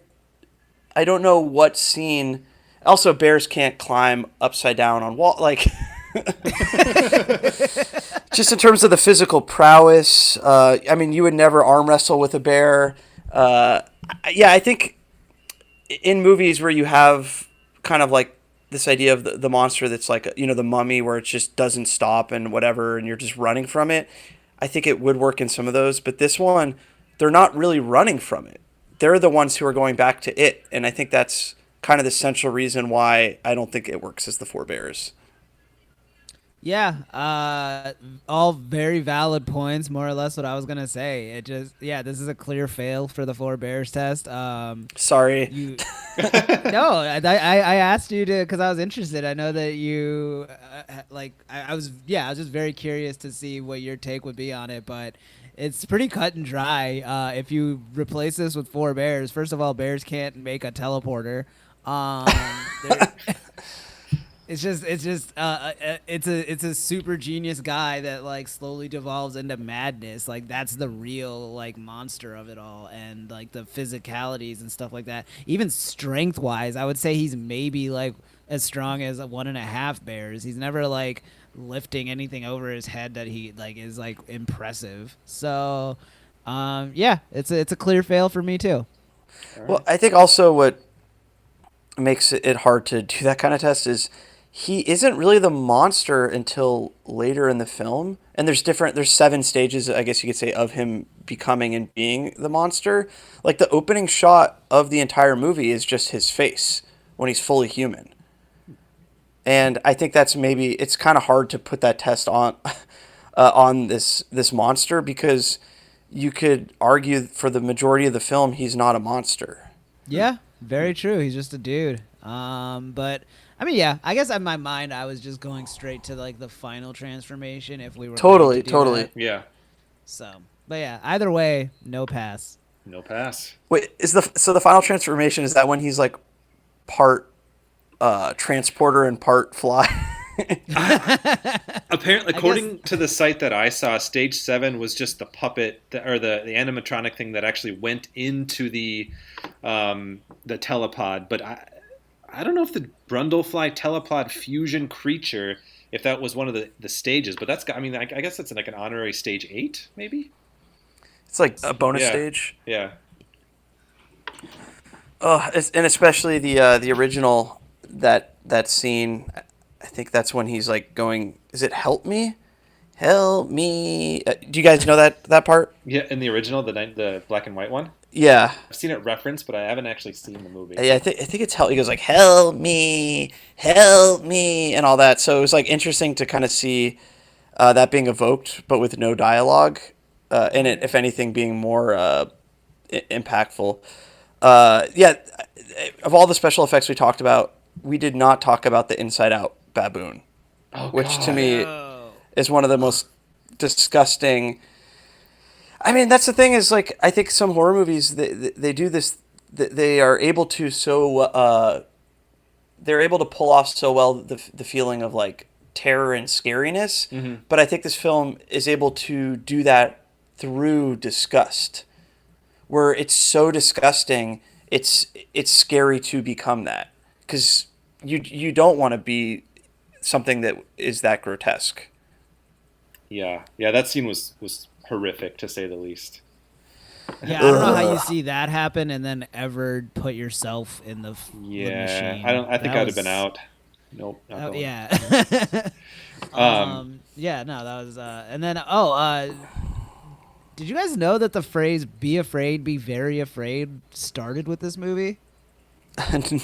don't know what scene. Also, bears can't climb upside down on wall. Like, just in terms of the physical prowess, I mean, you would never arm wrestle with a bear. Yeah, I think in movies where you have kind of like this idea of the monster that's like, the Mummy, where it just doesn't stop and whatever, and you're just running from it, I think it would work in some of those. But this one, they're not really running from it. They're the ones who are going back to it, and I think that's kind of the central reason why I don't think it works as the 4 bears. Yeah, all very valid points, more or less what I was going to say. This is a clear fail for the 4 bears test. Sorry. No, I asked you to, because I was interested. I know that you, I was just very curious to see what your take would be on it, but it's pretty cut and dry. If you replace this with 4 bears, first of all, bears can't make a teleporter. It's a super genius guy that like slowly devolves into madness. Like that's the real like monster of it all, and like the physicalities and stuff like that. Even strength wise, I would say he's maybe like as strong as 1.5 bears. He's never like lifting anything over his head that he like is like impressive. So, it's a clear fail for me too. Well, I think also what makes it hard to do that kind of test is he isn't really the monster until later in the film. And there's 7 stages, I guess you could say, of him becoming and being the monster. Like the opening shot of the entire movie is just his face when he's fully human. And I think that's maybe it's kind of hard to put that test on on this monster, because you could argue for the majority of the film he's not a monster. Yeah, very true. He's just a dude. But I mean, yeah, I guess in my mind I was just going straight to like the final transformation if we were Totally, going to do totally. that. Yeah. So, but yeah, either way, no pass. No pass. Wait, so the final transformation, is that when he's like part transporter and part fly? Apparently, according to the site that I saw, stage 7 was just the puppet or the animatronic thing that actually went into the telepod. But I don't know if the Brundlefly telepod fusion creature, if that was one of the stages. But that's, I mean, I guess that's like an honorary stage 8, maybe. It's like a bonus stage. Yeah. Oh, and especially the original that scene. I think that's when he's like going. Is it "Help me, help me"? Do you guys know that part? Yeah, in the original, the black and white one. Yeah, I've seen it referenced, but I haven't actually seen the movie. yeah. I think it's help. He goes like help me, and all that. So it was like interesting to kind of see that being evoked, but with no dialogue, and it, if anything, being more impactful. Yeah, of all the special effects we talked about, we did not talk about the Inside Out baboon, which to me is one of the most disgusting. I mean, that's the thing is, like, I think some horror movies, they do this, they are able to they're able to pull off so well the feeling of like terror and scariness. Mm-hmm. But I think this film is able to do that through disgust, where it's so disgusting, it's scary to become that, because you don't want to be something that is that grotesque. Yeah, that scene was horrific, to say the least. Yeah, I don't know how you see that happen and then ever put yourself in the machine. I think I'd have been out. Nope. Not going. Yeah. Yeah, no, that was and then did you guys know that the phrase "be afraid, be very afraid" started with this movie?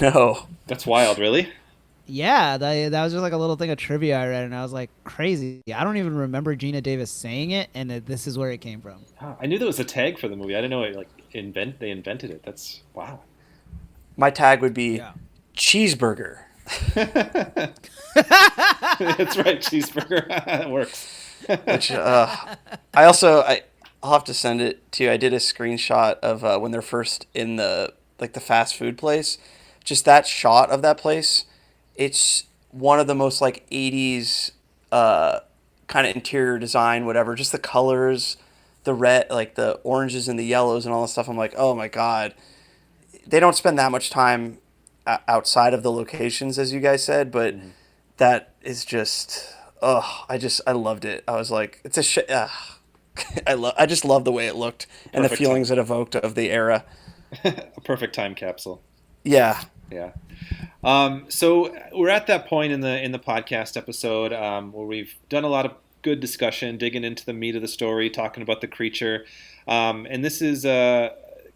No. That's wild, really. Yeah, that was just like a little thing of trivia I read, and I was like, crazy. I don't even remember Geena Davis saying it, and this is where it came from. Oh, I knew there was a tag for the movie. I didn't know they invented it. That's wow. My tag would be cheeseburger. That's right, cheeseburger. That works. Which I'll have to send it to you. I did a screenshot of when they're first in the fast food place. Just that shot of that place. It's one of the most like 80s kind of interior design, whatever. Just the colors, the red, like the oranges and the yellows and all this stuff. I'm like, oh my God. They don't spend that much time outside of the locations, as you guys said, but that is just, I loved it. I was like, it's a I just love the way it looked and the feelings it evoked of the era. A perfect time capsule. Yeah. Yeah. So we're at that point in the podcast episode where we've done a lot of good discussion, digging into the meat of the story, talking about the creature. And this is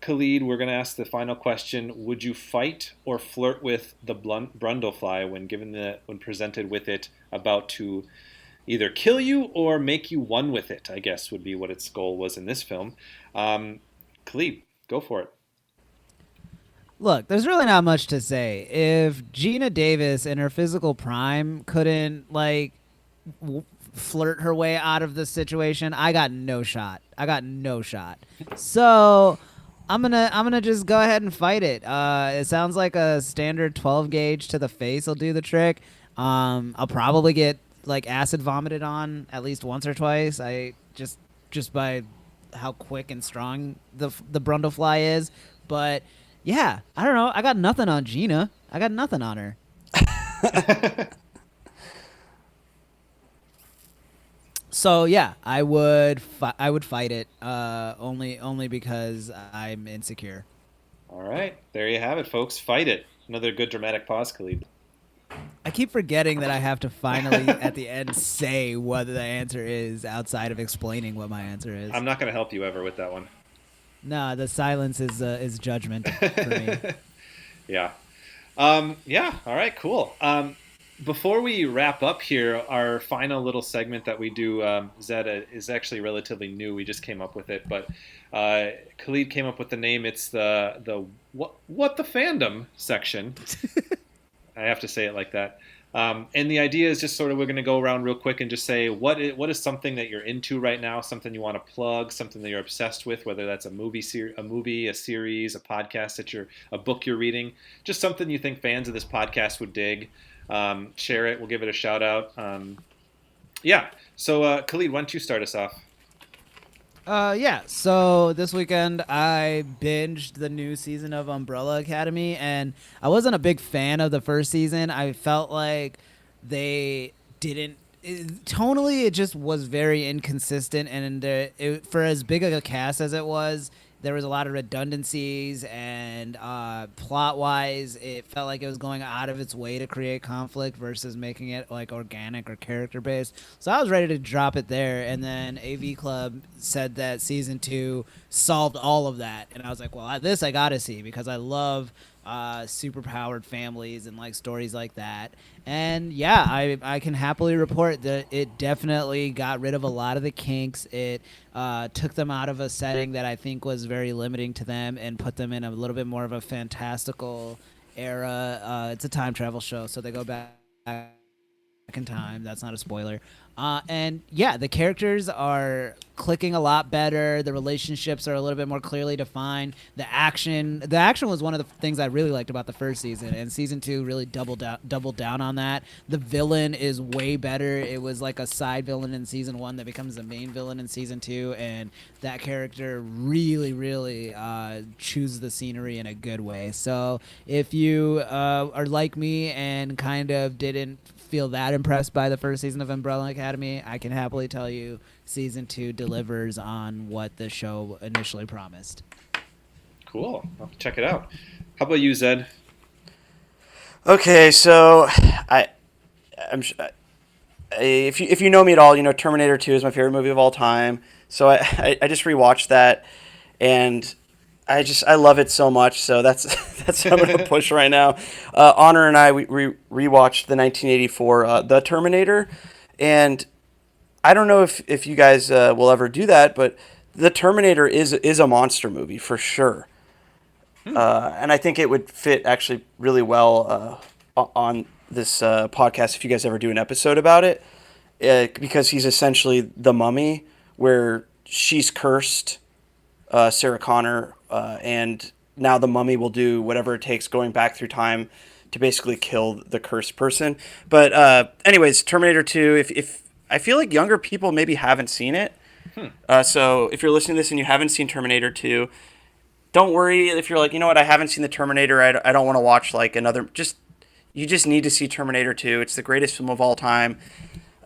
Khalid. We're going to ask the final question: would you fight or flirt with the Brundlefly when presented with it about to either kill you or make you one with it? I guess would be what its goal was in this film. Khalid, go for it. Look, there's really not much to say. If Geena Davis in her physical prime couldn't flirt her way out of the situation, I got no shot. So I'm gonna just go ahead and fight it. It sounds like a standard 12 gauge to the face will do the trick. I'll probably get like acid vomited on at least once or twice. I just by how quick and strong the Brundlefly is, but. Yeah, I don't know. I got nothing on Geena. I got nothing on her. So yeah, I would fight it. Only because I'm insecure. All right, there you have it, folks. Fight it. Another good dramatic pause, Khalid. I keep forgetting that I have to finally, at the end, say what the answer is outside of explaining what my answer is. I'm not going to help you ever with that one. No, the silence is judgment for me. Yeah. Yeah. All right. Cool. Before we wrap up here, our final little segment that we do, Zed, is actually relatively new. We just came up with it, but Khalid came up with the name. It's the what the fandom section. I have to say it like that. And the idea is just sort of we're going to go around real quick and just say what is something that you're into right now, something you want to plug, something that you're obsessed with, whether that's a movie, a series, a podcast a book you're reading, just something you think fans of this podcast would dig. Share it. We'll give it a shout out. Yeah. So Khalid, why don't you start us off? Yeah, so this weekend I binged the new season of Umbrella Academy, and I wasn't a big fan of the first season. I felt like they didn't tonally, it just was very inconsistent, and for as big of a cast as it was, there was a lot of redundancies, and plot-wise, it felt like it was going out of its way to create conflict versus making it like organic or character-based. So I was ready to drop it there, and then AV Club said that season 2 solved all of that, and I was like, well, this I gotta see because I love superpowered families and like stories like that. And yeah, I can happily report that it definitely got rid of a lot of the kinks. It took them out of a setting that I think was very limiting to them and put them in a little bit more of a fantastical era. It's a time travel show, so they go back in time. That's not a spoiler. And yeah, the characters are clicking a lot better. The relationships are a little bit more clearly defined. The action was one of the things I really liked about the first season, and season 2 really doubled down on that. The villain is way better. It was like a side villain in season 1 that becomes the main villain in season 2, and that character really chooses the scenery in a good way. So if you are like me and kind of didn't feel that impressed by the first season of Umbrella Academy, I can happily tell you season 2 delivers on what the show initially promised. Cool. I'll check it out. How about you, Zed? Okay, so if you know me at all, you know Terminator 2 is my favorite movie of all time. So I just rewatched that, and I love it so much. So that's what I'm gonna push right now. Honor and I we rewatched the 1984 The Terminator, and I don't know if you guys will ever do that, but The Terminator is a monster movie for sure. And I think it would fit actually really well on this podcast if you guys ever do an episode about it, because he's essentially the mummy, where she's cursed, Sarah Connor, and now the mummy will do whatever it takes going back through time to basically kill the cursed person. But anyways, Terminator 2, if I feel like younger people maybe haven't seen it. So if you're listening to this and you haven't seen Terminator 2, don't worry if you're like, you know what, I haven't seen the Terminator, I don't want to watch like another, you just need to see Terminator 2. It's the greatest film of all time.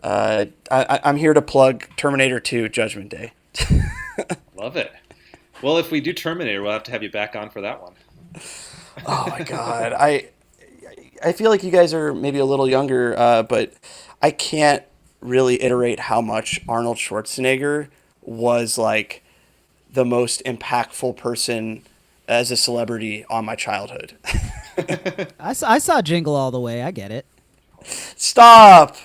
I'm here to plug Terminator 2 Judgment Day. Love it. Well, if we do Terminator, we'll have to have you back on for that one. Oh my God. I feel like you guys are maybe a little younger, but I can't really iterate how much Arnold Schwarzenegger was like the most impactful person as a celebrity on my childhood. I saw Jingle All the Way. I get it. Stop!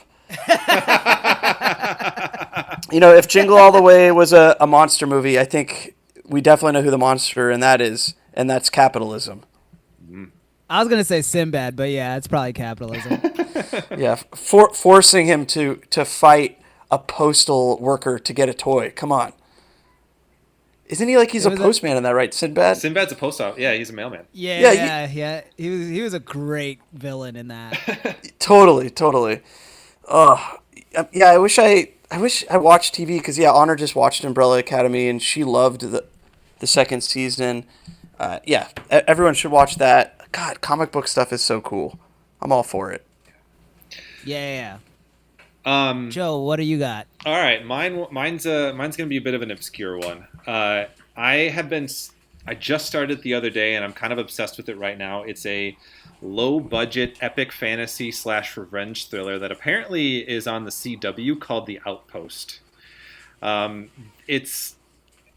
You know, if Jingle All the Way was a monster movie, I think we definitely know who the monster and that's capitalism. I was gonna say Sinbad, but yeah, it's probably capitalism. Yeah, forcing him to fight a postal worker to get a toy. Come on. Isn't he like he's a postman in that, right? Sinbad? Sinbad's a post office. Yeah, he's a mailman. Yeah. He was a great villain in that. Totally. Yeah, I wish I watched TV because Honor just watched Umbrella Academy and she loved the second season. Yeah, everyone should watch that. God, comic book stuff is so cool. I'm all for it. Yeah. Joe, what do you got? All right, mine's gonna be a bit of an obscure one. I just started the other day, and I'm kind of obsessed with it right now. It's a low-budget epic fantasy / revenge thriller that apparently is on the CW called The Outpost. It's,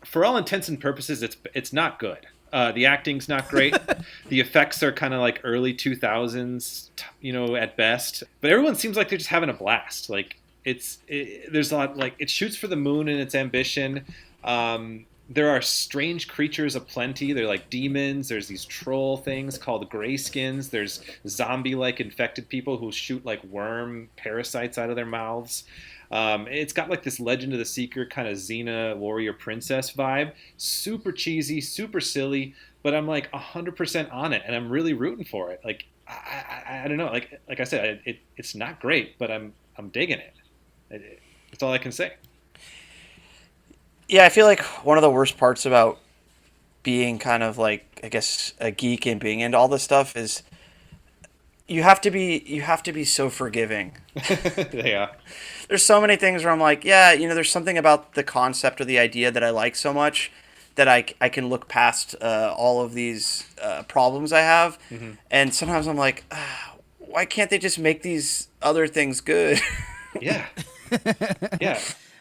for all intents and purposes, it's not good. The acting's not great. The effects are kind of like early 2000s, at best. But everyone seems like they're just having a blast. Like there's a lot, like, it shoots for the moon in its ambition. There are strange creatures aplenty. They're like demons. There's these troll things called grayskins. There's zombie-like infected people who shoot like worm parasites out of their mouths. It's got like this Legend of the Seeker kind of Xena warrior princess vibe. Super cheesy, super silly, but I'm like 100% on it, and I'm really rooting for it. Like I don't know. Like I said, it's not great, but I'm digging it. That's all I can say. Yeah, I feel like one of the worst parts about being kind of like, I guess, a geek and being into all this stuff is you have to be so forgiving. Yeah. There's so many things where I'm like, yeah, there's something about the concept or the idea that I like so much that I can look past all of these problems I have. Mm-hmm. And sometimes I'm like, why can't they just make these other things good? Yeah. Yeah.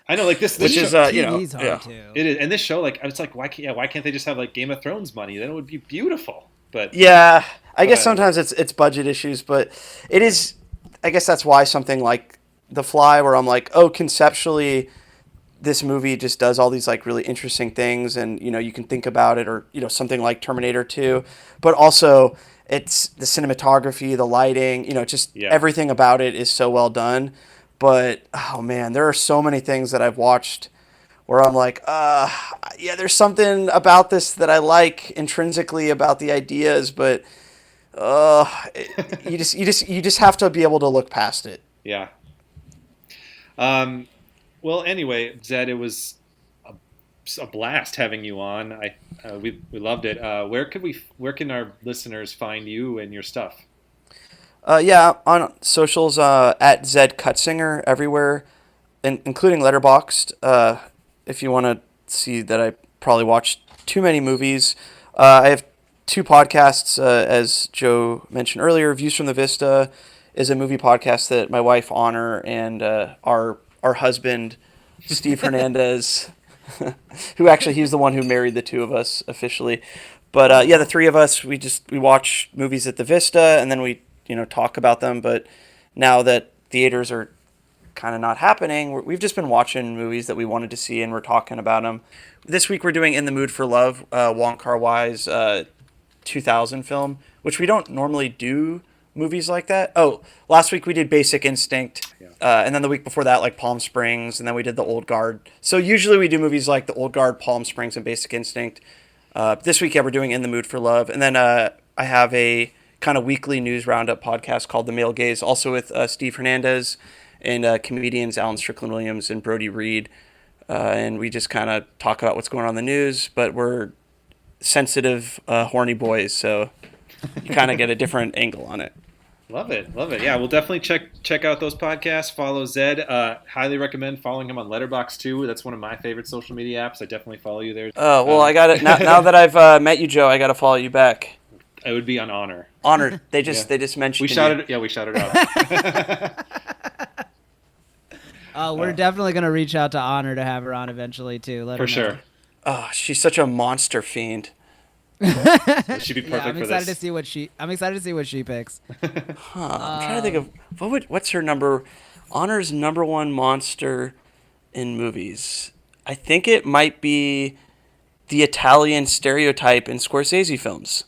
I know, like this which show, is TV's hard too. It is, and this show, like, it's like, why can't they just have like Game of Thrones money? Then it would be beautiful. But yeah, I guess sometimes it's budget issues, but it is. I guess that's why something like The Fly, where I'm like, oh, conceptually, this movie just does all these like really interesting things, and you can think about it, or something like Terminator 2, but also it's the cinematography, the lighting, everything about it is so well done. But, oh man, there are so many things that I've watched where I'm like, yeah, there's something about this that I like intrinsically about the ideas, but you just have to be able to look past it. Yeah. Well, anyway, Zed, it was a blast having you on. We loved it. Where can our listeners find you and your stuff? Yeah, on socials, at Zed Cutsinger everywhere, including Letterboxd. If you want to see that I probably watched too many movies, I have 2 podcasts, as Joe mentioned earlier. Views from the Vista is a movie podcast that my wife Honor and our husband Steve Hernandez, who actually he's the one who married the 2 of us officially. But yeah, the 3 of us we watch movies at the Vista, and then we talk about them. But now that theaters are kind of not happening, we've just been watching movies that we wanted to see, and we're talking about them. This week we're doing In the Mood for Love, Wong Kar-wai's 2000 film, which we don't normally do movies like that. Oh, last week we did Basic Instinct, and then the week before that, like Palm Springs, and then we did The Old Guard. So usually we do movies like The Old Guard, Palm Springs, and Basic Instinct. This week, yeah, we're doing In the Mood for Love. And then I have a kind of weekly news roundup podcast called The Male Gaze, also with Steve Hernandez and comedians Alan Strickland Williams and Brody Reed. And we just kind of talk about what's going on in the news, but we're sensitive, horny boys, so you kind of get a different angle on it. Love it. Yeah, we'll definitely check out those podcasts. Follow Zed. Highly recommend following him on Letterboxd too. That's one of my favorite social media apps. I definitely follow you there. Well, I got it now that I've met you, Joe. I got to follow you back. It would be an honor. Honored. They just mentioned. We shouted out. We're definitely gonna reach out to Honor to have her on eventually too. Let her know. For sure. Oh, she's such a monster fiend. She'd be perfect I'm for excited this. to see what she picks. I'm trying to think of what's her number. Honor's number 1 monster in movies. I think it might be the Italian stereotype in Scorsese films.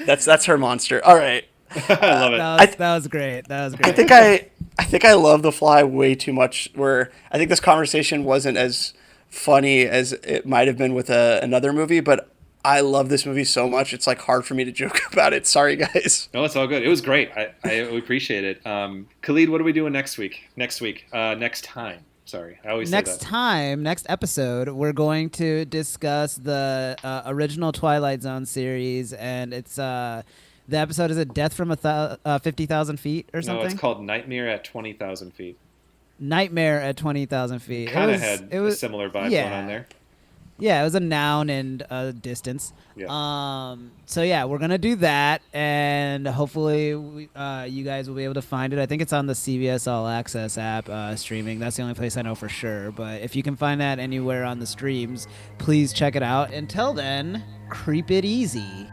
That's her monster. All right. I love it. That was great. I think I love The Fly way too much. Where I think this conversation wasn't as funny as it might have been with another movie, but I love this movie so much. It's like hard for me to joke about it. Sorry, guys. No, it's all good. It was great. I appreciate it. Khalid, what are we doing next week? Next time. Sorry, I always say that. Next episode, we're going to discuss the original Twilight Zone series, and it's the episode is Death from 50,000 Feet or something? No, it's called Nightmare at 20,000 Feet. Nightmare at 20,000 Feet. Kind of had a similar vibe going on there. Yeah, it was a noun and a distance. Yeah. So yeah, we're gonna do that, and hopefully, you guys will be able to find it. I think it's on the CBS All Access app streaming. That's the only place I know for sure. But if you can find that anywhere on the streams, please check it out. Until then, creep it easy.